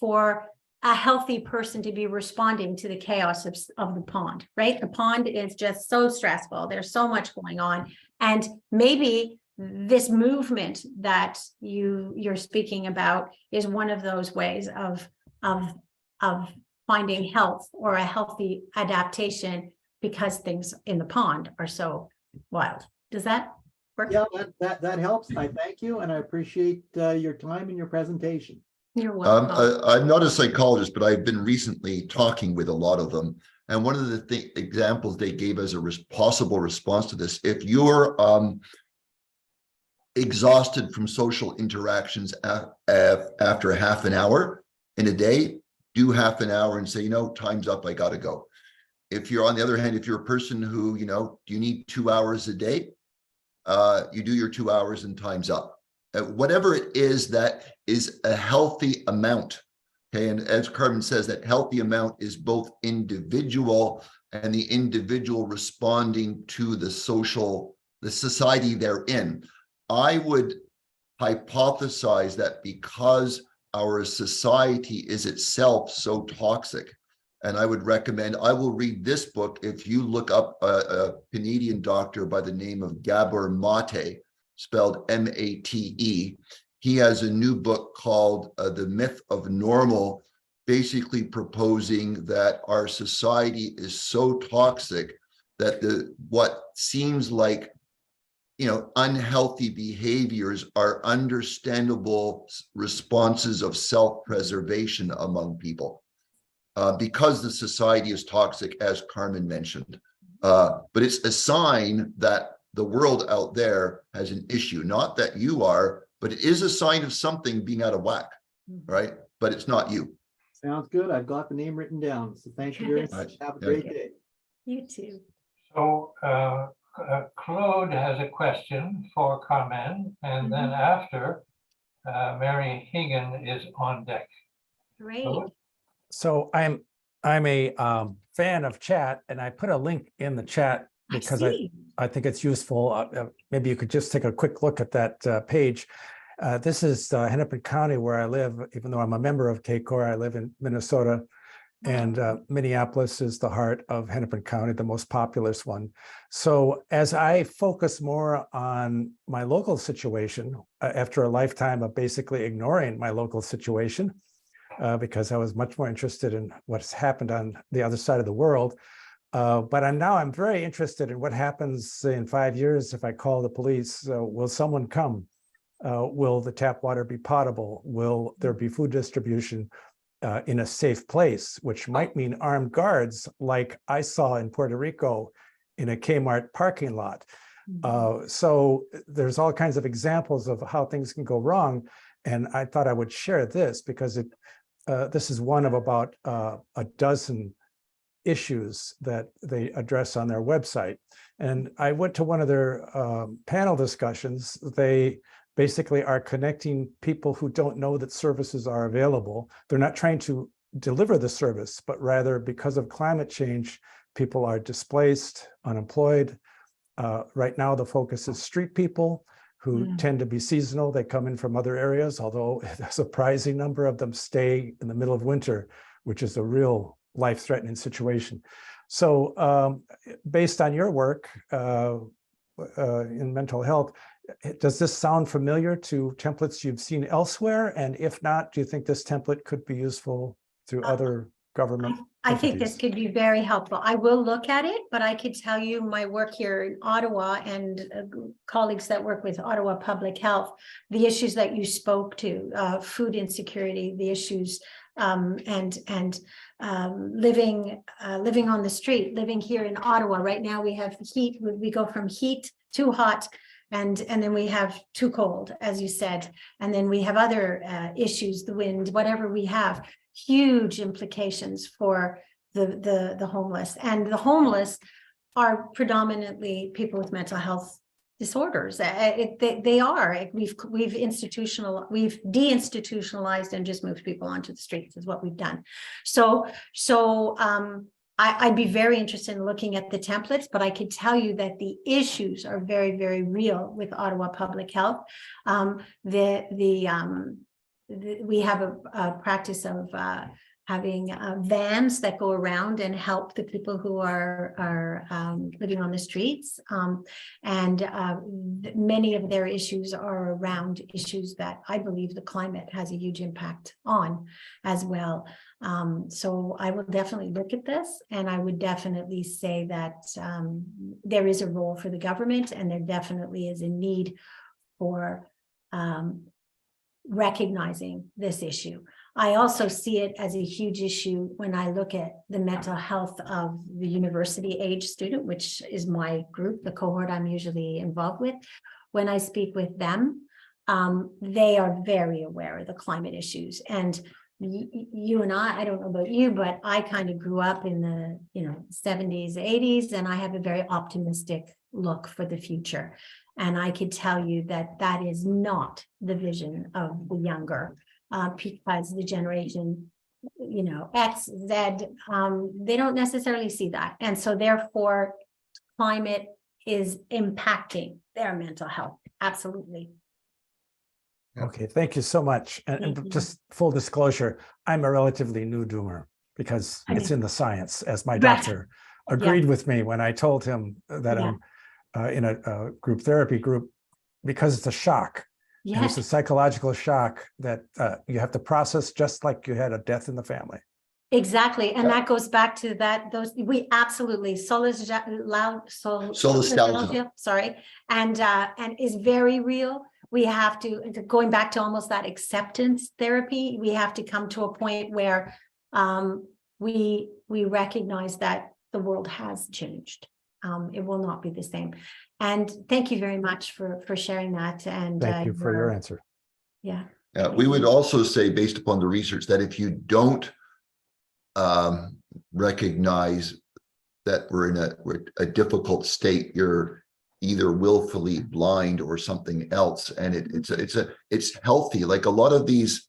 for a healthy person to be responding to the chaos of the pond, right? The pond is just so stressful. There's so much going on. And maybe this movement that you're speaking about is one of those ways of finding health or a healthy adaptation because things in the pond are so wild. Does that work? Yeah, that helps. I thank you, and I appreciate your time and your presentation. You're welcome. I'm not a psychologist, but I've been recently talking with a lot of them. And one of the examples they gave as a possible response to this, if you're exhausted from social interactions after half an hour in a day, do half an hour and say, you know, time's up, I gotta go. If you're on the other hand, if you're a person who, you know, you need 2 hours a day, you do your 2 hours and time's up. Whatever it is that is a healthy amount. Okay, and as Carmen says, that healthy amount is both individual and the individual responding to the society they're in. I would hypothesize that because our society is itself so toxic, and I would recommend, I will read this book if you look up a Canadian doctor by the name of Gabor Mate, spelled M-A-T-E. He has a new book called The Myth of Normal, basically proposing that our society is so toxic that what seems like, you know, unhealthy behaviors are understandable responses of self-preservation among people because the society is toxic, as Carmen mentioned. But it's a sign that the world out there has an issue, not that you are, but it is a sign of something being out of whack, right? But it's not you. Sounds good. I've got the name written down. So thank you very much. Have a great day. You too. So Claude has a question for Carmen, and then after, Mary Higgin is on deck. Great. Claude? So I'm a fan of chat, and I put a link in the chat because I think it's useful. Maybe you could just take a quick look at that page. This is Hennepin County where I live, even though I'm a member of KCOR, I live in Minnesota, and Minneapolis is the heart of Hennepin County, the most populous one. So as I focus more on my local situation, after a lifetime of basically ignoring my local situation, because I was much more interested in what's happened on the other side of the world. But I'm very interested in what happens in 5 years if I call the police. Will someone come? Will the tap water be potable? Will there be food distribution in a safe place, which might mean armed guards like I saw in Puerto Rico in a Kmart parking lot? So there's all kinds of examples of how things can go wrong. And I thought I would share this because this is one of about a dozen issues that they address on their website. And I went to one of their panel discussions. They basically are connecting people who don't know that services are available. They're not trying to deliver the service, but rather because of climate change, people are displaced, unemployed. Right now, the focus is street people who tend to be seasonal. They come in from other areas, although a surprising number of them stay in the middle of winter, which is a real life-threatening situation. So based on your work in mental health, does this sound familiar to templates you've seen elsewhere? And if not, do you think this template could be useful through other government I think this entities? could be very helpful. I will look at it, but I could tell you my work here in Ottawa and colleagues that work with Ottawa Public Health, the issues that you spoke to, food insecurity, the issues living on the street, living here in Ottawa. Right now we have heat, we go from heat to hot, and then we have too cold, as you said, and then we have other issues, the wind, whatever we have. Huge implications for the homeless, and the homeless are predominantly people with mental health disorders. They are. We've deinstitutionalized and just moved people onto the streets is what we've done. So I'd be very interested in looking at the templates, but I could tell you that the issues are very, very real with Ottawa Public Health. We have a practice of having vans that go around and help the people who are living on the streets. Many of their issues are around issues that I believe the climate has a huge impact on as well. So I will definitely look at this, and I would definitely say that there is a role for the government, and there definitely is a need for recognizing this issue. I also see it as a huge issue when I look at the mental health of the university age student, which is my group, the cohort I'm usually involved with. When I speak with them, they are very aware of the climate issues. And you and I don't know about you, but I kind of grew up in the 70s, 80s, and I have a very optimistic look for the future. And I could tell you that that is not the vision of the younger, because the generation, X, Z, they don't necessarily see that. And so therefore, climate is impacting their mental health. Absolutely. Okay, thank you so much. And just full disclosure, I'm a relatively new doomer because it's in the science, as my doctor agreed with me when I told him that I'm in a group therapy group, because it's a shock. And it's a psychological shock that you have to process, just like you had a death in the family. Exactly. And that goes back to we absolutely solastalgia, sorry, and is very real. We have to, going back to almost that acceptance therapy, we have to come to a point where we recognize that the world has changed. It will not be the same. And thank you very much for sharing that. And thank you for your answer. Yeah. We would also say, based upon the research, that if you don't recognize that we're in a difficult state, you're either willfully blind or something else. And it's healthy. Like a lot of these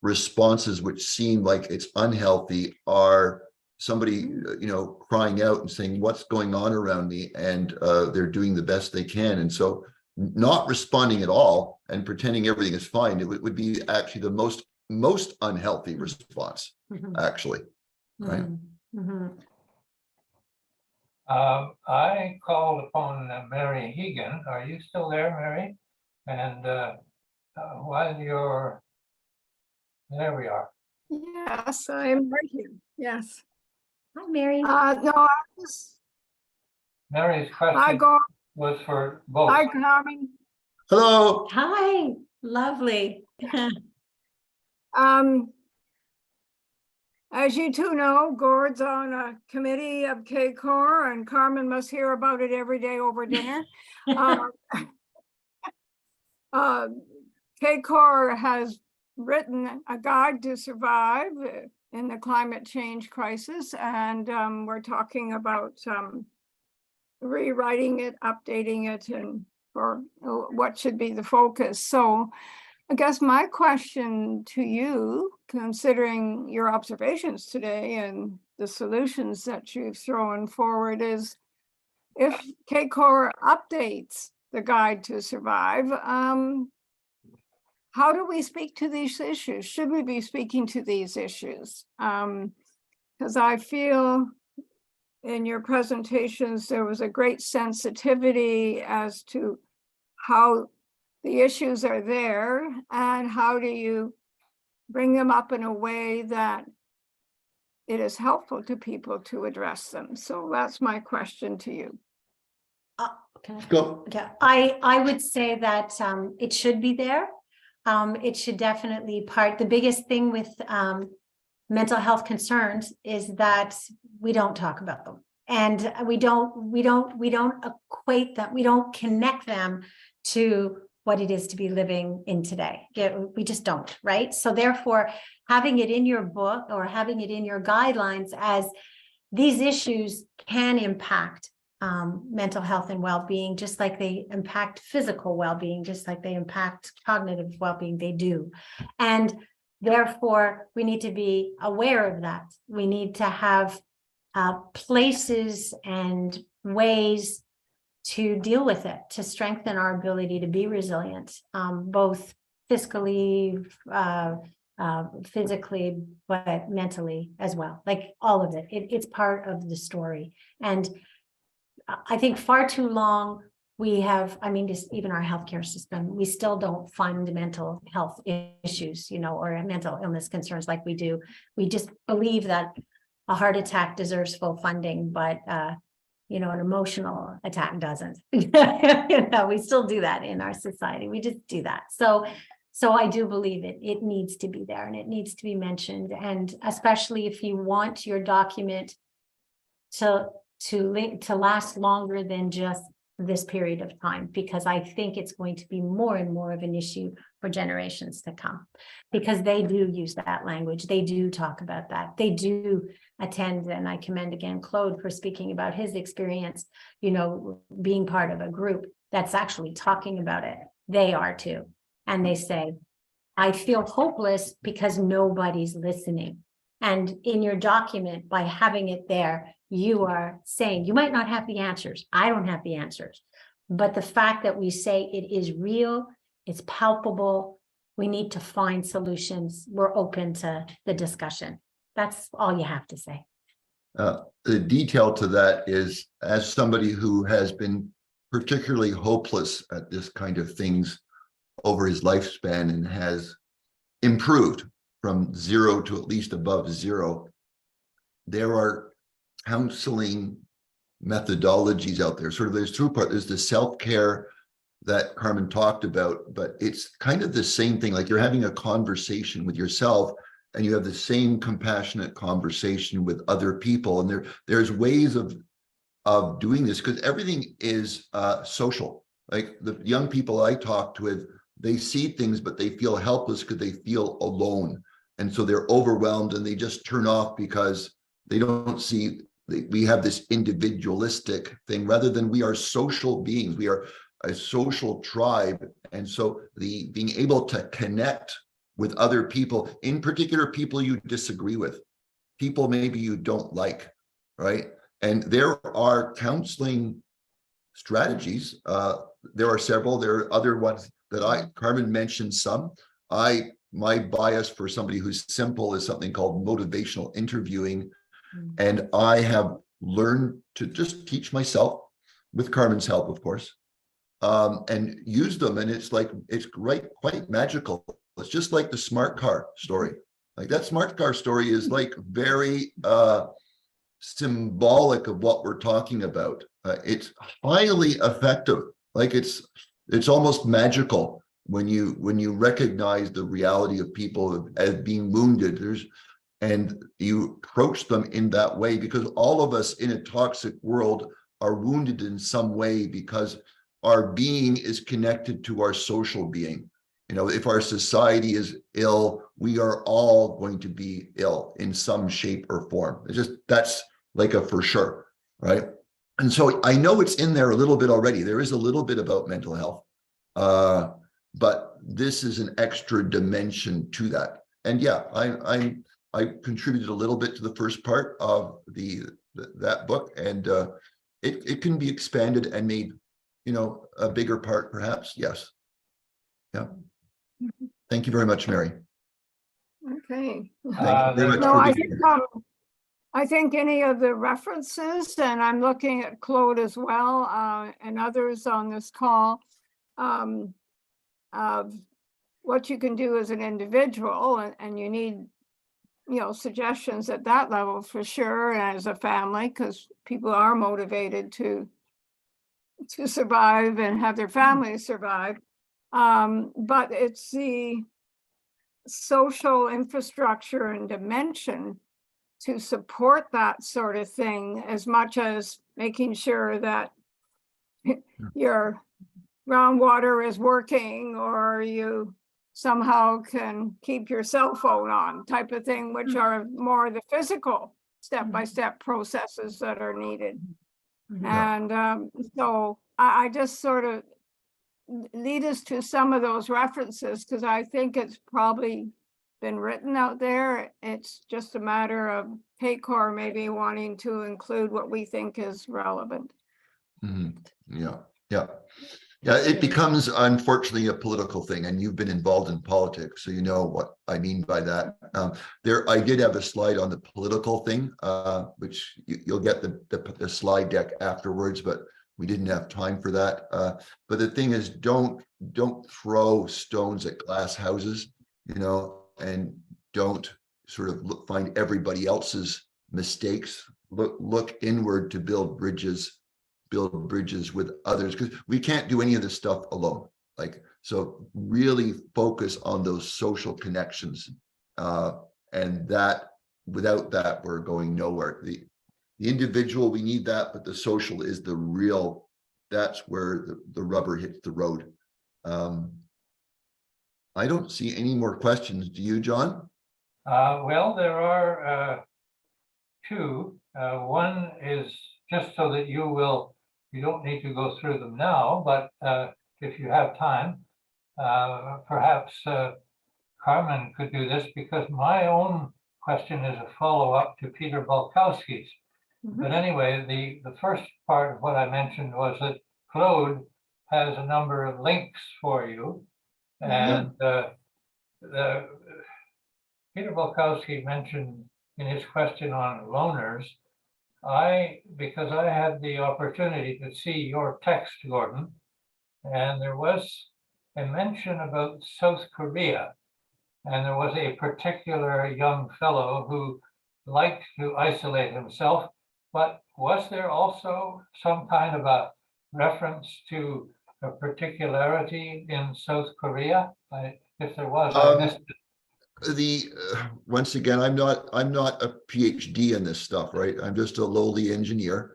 responses, which seem like it's unhealthy, are somebody, crying out and saying, what's going on around me? And they're doing the best they can. And so not responding at all and pretending everything is fine, it would be actually the most unhealthy response, actually. Right. I called upon Mary Hegan. Are you still there, Mary? And while there we are. Yes, I'm right here. Yes. Hi, Mary. No, I just. Mary's question was for both. Hi, Carmen. Hello. Hi. Lovely. as you two know, Gord's on a committee of KCOR, and Carmen must hear about it every day over dinner. KCOR has written a guide to survive in the climate change crisis, and we're talking about rewriting it, updating it, and for what should be the focus. So I guess my question to you, considering your observations today and the solutions that you've thrown forward, is if KCOR updates the guide to survive, how do we speak to these issues? Should we be speaking to these issues? Because I feel in your presentations, there was a great sensitivity as to how the issues are there and how do you bring them up in a way that it is helpful to people to address them. So that's my question to you. Can I Go. Okay, I would say that it should be there. It should definitely the biggest thing with mental health concerns is that we don't talk about them. And we don't equate them, we don't connect them to what it is to be living in today. We just don't, right? So therefore, having it in your book or having it in your guidelines as these issues can impact mental health and well-being, just like they impact physical well-being, just like they impact cognitive well-being, they do. And therefore, we need to be aware of that. We need to have places and ways to deal with it, to strengthen our ability to be resilient, both fiscally, physically, but mentally as well. Like all of it, it's part of the story. And I think far too long we have, I mean, just even our healthcare system, we still don't fund mental health issues, or mental illness concerns like we do. We just believe that a heart attack deserves full funding, but an emotional attack doesn't. We still do that in our society. We just do that. So I do believe it needs to be there and it needs to be mentioned. And especially if you want your document to last longer than just this period of time, because I think it's going to be more and more of an issue for generations to come, because they do use that language. They do talk about that. They do attend, and I commend again Claude for speaking about his experience, being part of a group that's actually talking about it. They are too. And they say, I feel hopeless because nobody's listening. And in your document, by having it there, you are saying you might not have the answers. I don't have the answers. But the fact that we say it is real, it's palpable, we need to find solutions. We're open to the discussion. That's all you have to say. The detail to that is, as somebody who has been particularly hopeless at this kind of things over his lifespan and has improved from 0 to at least above 0, there are counseling methodologies out there. There's two parts. There's the self-care that Carmen talked about, but it's kind of the same thing. Like you're having a conversation with yourself and you have the same compassionate conversation with other people. And there's ways of doing this, because everything is social. Like the young people I talked with, they see things, but they feel helpless because they feel alone. And so they're overwhelmed and they just turn off because they don't see, we have this individualistic thing rather than we are social beings. We are a social tribe. And so being able to connect with other people, in particular, people you disagree with, people maybe you don't like, right? And there are counseling strategies. There are several. There are other ones that Carmen mentioned some. My bias for somebody who's simple is something called motivational interviewing. And I have learned to just teach myself, with Carmen's help, of course, and use them. And it's quite magical. It's just like the smart car story. Like that smart car story is like very symbolic of what we're talking about. It's highly effective. Like it's almost magical when you recognize the reality of people as being wounded. and you approach them in that way, because all of us in a toxic world are wounded in some way, because our being is connected to our social being. You know, if our society is ill, we are all going to be ill in some shape or form. It's just, that's like a for sure, right? And so I know it's in there a little bit already. There is a little bit about mental health, but this is an extra dimension to that. And yeah, I contributed a little bit to the first part of that book, and it can be expanded and made, you know, a bigger part, perhaps. Yes. Yeah. Thank you very much, Mary. Okay. Thank you very much No, for I being think, here. I think any of the references, and I'm looking at Claude as well, and others on this call, of what you can do as an individual, and you need, you know, suggestions at that level for sure, and as a family, because people are motivated to survive and have their families survive. But it's the social infrastructure and dimension to support that sort of thing, as much as making sure that your groundwater is working, or you somehow can keep your cell phone on, type of thing, which are more the physical step-by-step processes that are needed. And so I just sort of lead us to some of those references, because I think it's probably been written out there. It's just a matter of PECOR maybe wanting to include what we think is relevant. Yeah, yeah. Yeah, it becomes, unfortunately, a political thing, and you've been involved in politics, so you know what I mean by that. I did have a slide on the political thing, which you'll get the slide deck afterwards, but we didn't have time for that. But the thing is, don't throw stones at glass houses, you know, and don't sort of find everybody else's mistakes. Look inward to build bridges with others, because we can't do any of this stuff alone. Like, so really focus on those social connections, and that, without that, we're going nowhere. The individual, we need that, but the social is the real, that's where the rubber hits the road. I don't see any more questions. Do you, John? Well, there are two. One is just so that you don't need to go through them now, but if you have time, perhaps Carmen could do this, because my own question is a follow-up to Peter Balkowski's. But anyway, the first part of what I mentioned was that Claude has a number of links for you. And Peter Balkowski mentioned in his question on loners, because I had the opportunity to see your text, Gordon, and there was a mention about South Korea, and there was a particular young fellow who liked to isolate himself, but was there also some kind of a reference to a particularity in South Korea? If there was, I missed it. Once again, I'm not a PhD in this stuff, right? I'm just a lowly engineer.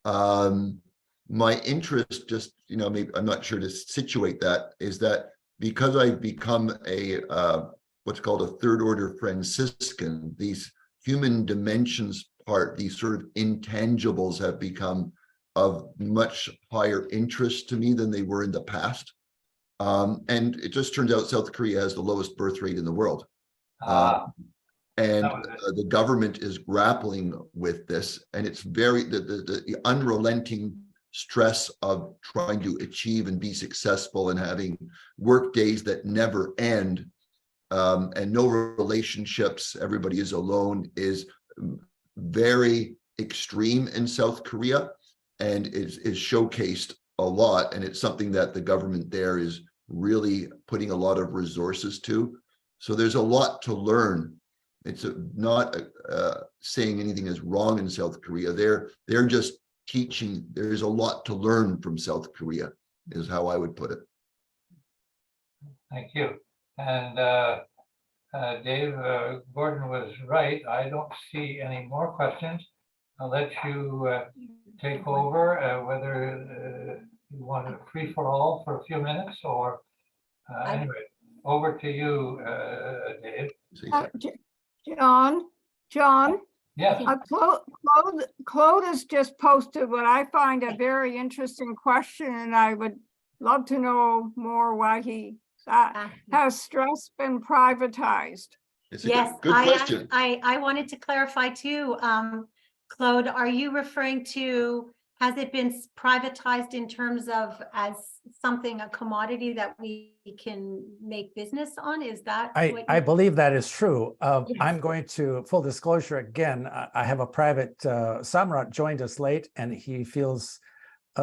My interest, just, you know, maybe I'm not sure to situate that, is that because I've become a what's called a third order Franciscan, these human dimensions part, these sort of intangibles have become of much higher interest to me than they were in the past. And it just turns out South Korea has the lowest birth rate in the world. And the government is grappling with this, and it's very the unrelenting stress of trying to achieve and be successful and having work days that never end, and no relationships, everybody is alone, is very extreme in South Korea, and is showcased a lot, and it's something that the government there is really putting a lot of resources to. So there's a lot to learn. It's not saying anything is wrong in South Korea. They're just teaching. There's a lot to learn from South Korea, is how I would put it. Thank you. And Dave, Gordon was right. I don't see any more questions. I'll let you take over, whether you want a free for all for a few minutes or anyway, over to you, Dave. John, Yes, Claude has just posted what I find a very interesting question, and I would love to know more why he has stress been privatized. It's a Yes, good question. I wanted to clarify too. Claude, are you referring to, has it been privatized in terms of as something, a commodity that we can make business on? Is that what I you- believe that is true. Yes. I'm going to, full disclosure again, I have a private, Samrat joined us late and he feels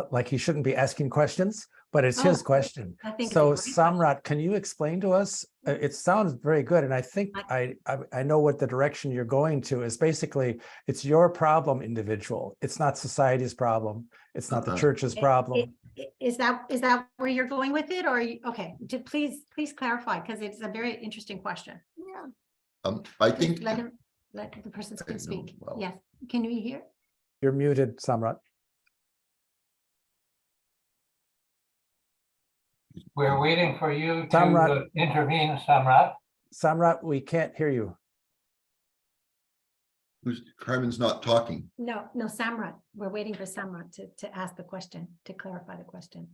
like he shouldn't be asking questions, but it's his Oh, question. I think it's a So great question. Samrat, can you explain to us? It sounds very good. And I think I know what the direction you're going to is. Basically, it's your problem, individual. It's not society's problem. It's not the church's problem. Is that where you're going with it, or are you, okay, please clarify, because it's a very interesting question. Yeah. I Just think, let the person I know, speak. well. Yes, can we hear? You're muted, Samrat. we're waiting for you to Samrat. intervene, Samrat. Samrat, we can't hear you. Carmen's not talking. No, Samrat, we're waiting for Samrat to ask the question, to clarify the question.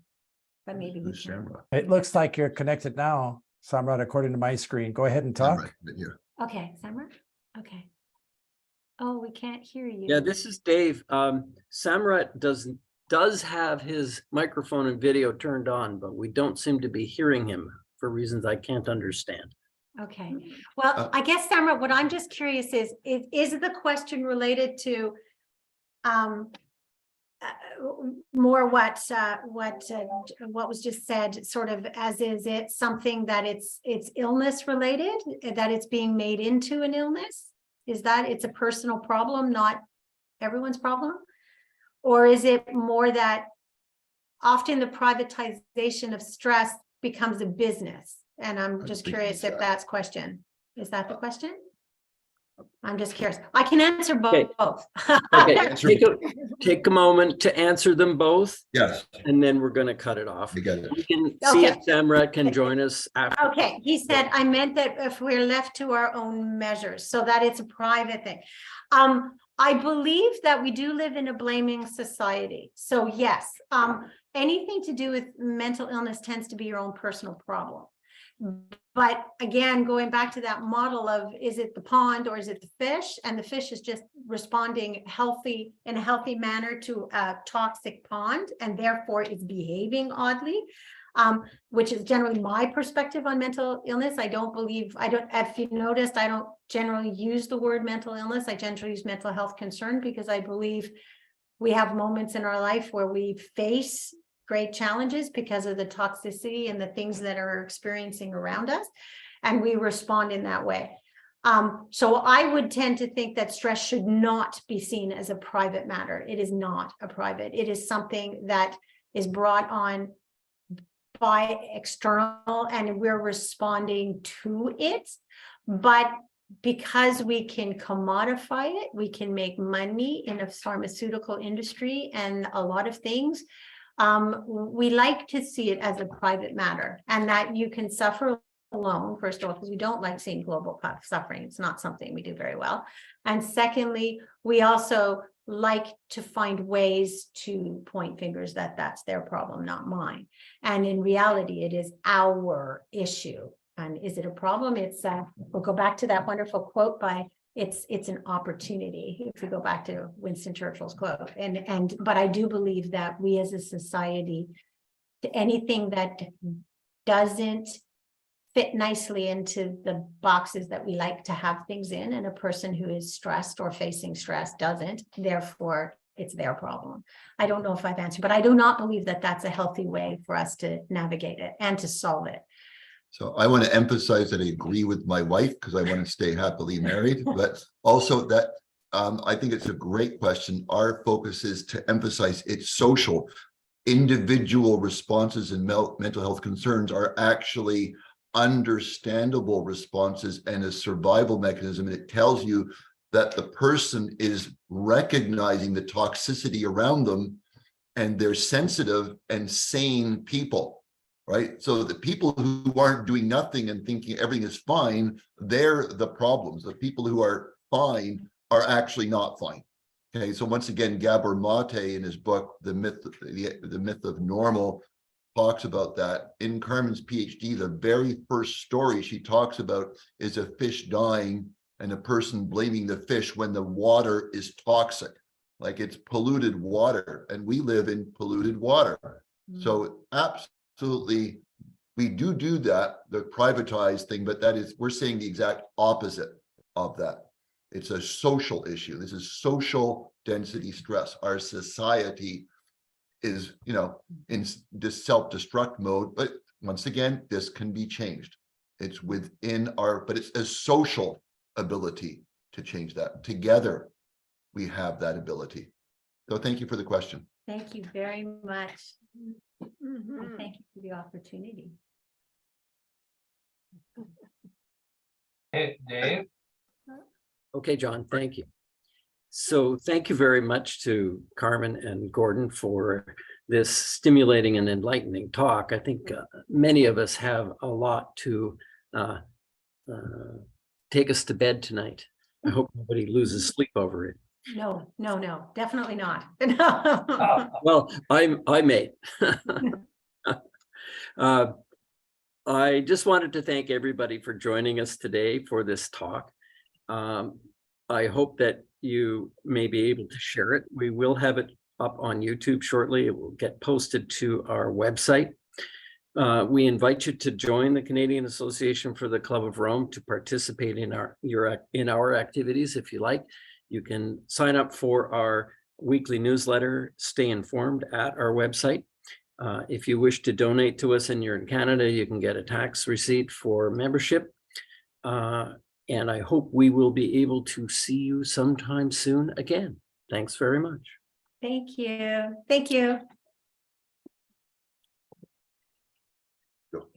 But maybe we Who's can. Shamrock? It looks like you're connected now, Samrat, according to my screen. Go ahead and talk. Right, right here. Okay, Samrat, okay. Oh, we can't hear you. Yeah, this is Dave. Samrat does have his microphone and video turned on, but we don't seem to be hearing him for reasons I can't understand. Okay, well, I guess, Samrat, what I'm just curious is the question related to more what was just said, sort of, as is it something that it's illness related, that it's being made into an illness? Is that it's a personal problem, not everyone's problem? Or is it more that often the privatization of stress becomes a business? And I'm just curious if that's question. Is that the question? I'm just curious. I can answer both. Okay, Answer take a moment to answer them both, Yes, and then we're going to cut it off. I get it. We can see if Okay. Samrat can join us after. Okay, he said, I meant that if we're left to our own measures, so that it's a private thing. I believe that we do live in a blaming society. So yes, anything to do with mental illness tends to be your own personal problem. But again, going back to that model of, is it the pond or is it the fish? And the fish is just responding in a healthy manner to a toxic pond, and therefore it's behaving oddly, which is generally my perspective on mental illness. If you noticed, I don't generally use the word mental illness. I generally use mental health concern, because I believe we have moments in our life where we face great challenges because of the toxicity and the things that are experiencing around us, and we respond in that way. So I would tend to think that stress should not be seen as a private matter. It is not a private. It is something that is brought on by external, and we're responding to it. But because we can commodify it, we can make money in the pharmaceutical industry and a lot of things. We like to see it as a private matter, and that you can suffer alone, first of all, because we don't like seeing global suffering. It's not something we do very well. And secondly, we also like to find ways to point fingers that that's their problem, not mine. And in reality, it is our issue. And is it a problem? It's we'll go back to that wonderful quote by it's an opportunity, if we go back to Winston Churchill's quote. But I do believe that we as a society, anything that doesn't fit nicely into the boxes that we like to have things in, and a person who is stressed or facing stress doesn't, therefore it's their problem. I don't know if I've answered, but I do not believe that that's a healthy way for us to navigate it and to solve it. So I want to emphasize that I agree with my wife, because I want to stay happily married, but also that I think it's a great question. Our focus is to emphasize it's social. Individual responses and mental health concerns are actually understandable responses and a survival mechanism. And it tells you that the person is recognizing the toxicity around them, and they're sensitive and sane people, right? So the people who aren't doing nothing and thinking everything is fine, they're the problems. The people who are fine are actually not fine. Okay, so once again, Gabor Mate in his book, The Myth of Normal, talks about that. In Carmen's PhD, the very first story she talks about is a fish dying and a person blaming the fish when the water is toxic, like it's polluted water, and we live in polluted water. So absolutely, we do that, the privatized thing, but that is, we're saying the exact opposite of that. It's a social issue. This is social density stress. Our society is, in this self-destruct mode, but once again, this can be changed. It's within but it's a social ability to change that. Together, we have that ability. So thank you for the question. Thank you very much. And thank you for the opportunity. Hey, Dave, Okay, John, thank you. So thank you very much to Carmen and Gordon for this stimulating and enlightening talk. I think many of us have a lot to take us to bed tonight. I hope nobody loses sleep over it. No, definitely not. Well, I may. I just wanted to thank everybody for joining us today for this talk. I hope that you may be able to share it. We will have it up on YouTube shortly. It will get posted to our website. We invite you to join the Canadian Association for the Club of Rome to participate in our activities if you like. You can sign up for our weekly newsletter, Stay Informed, at our website. If you wish to donate to us and you're in Canada, you can get a tax receipt for membership. And I hope we will be able to see you sometime soon again. Thanks very much. Thank you. Thank you. Go.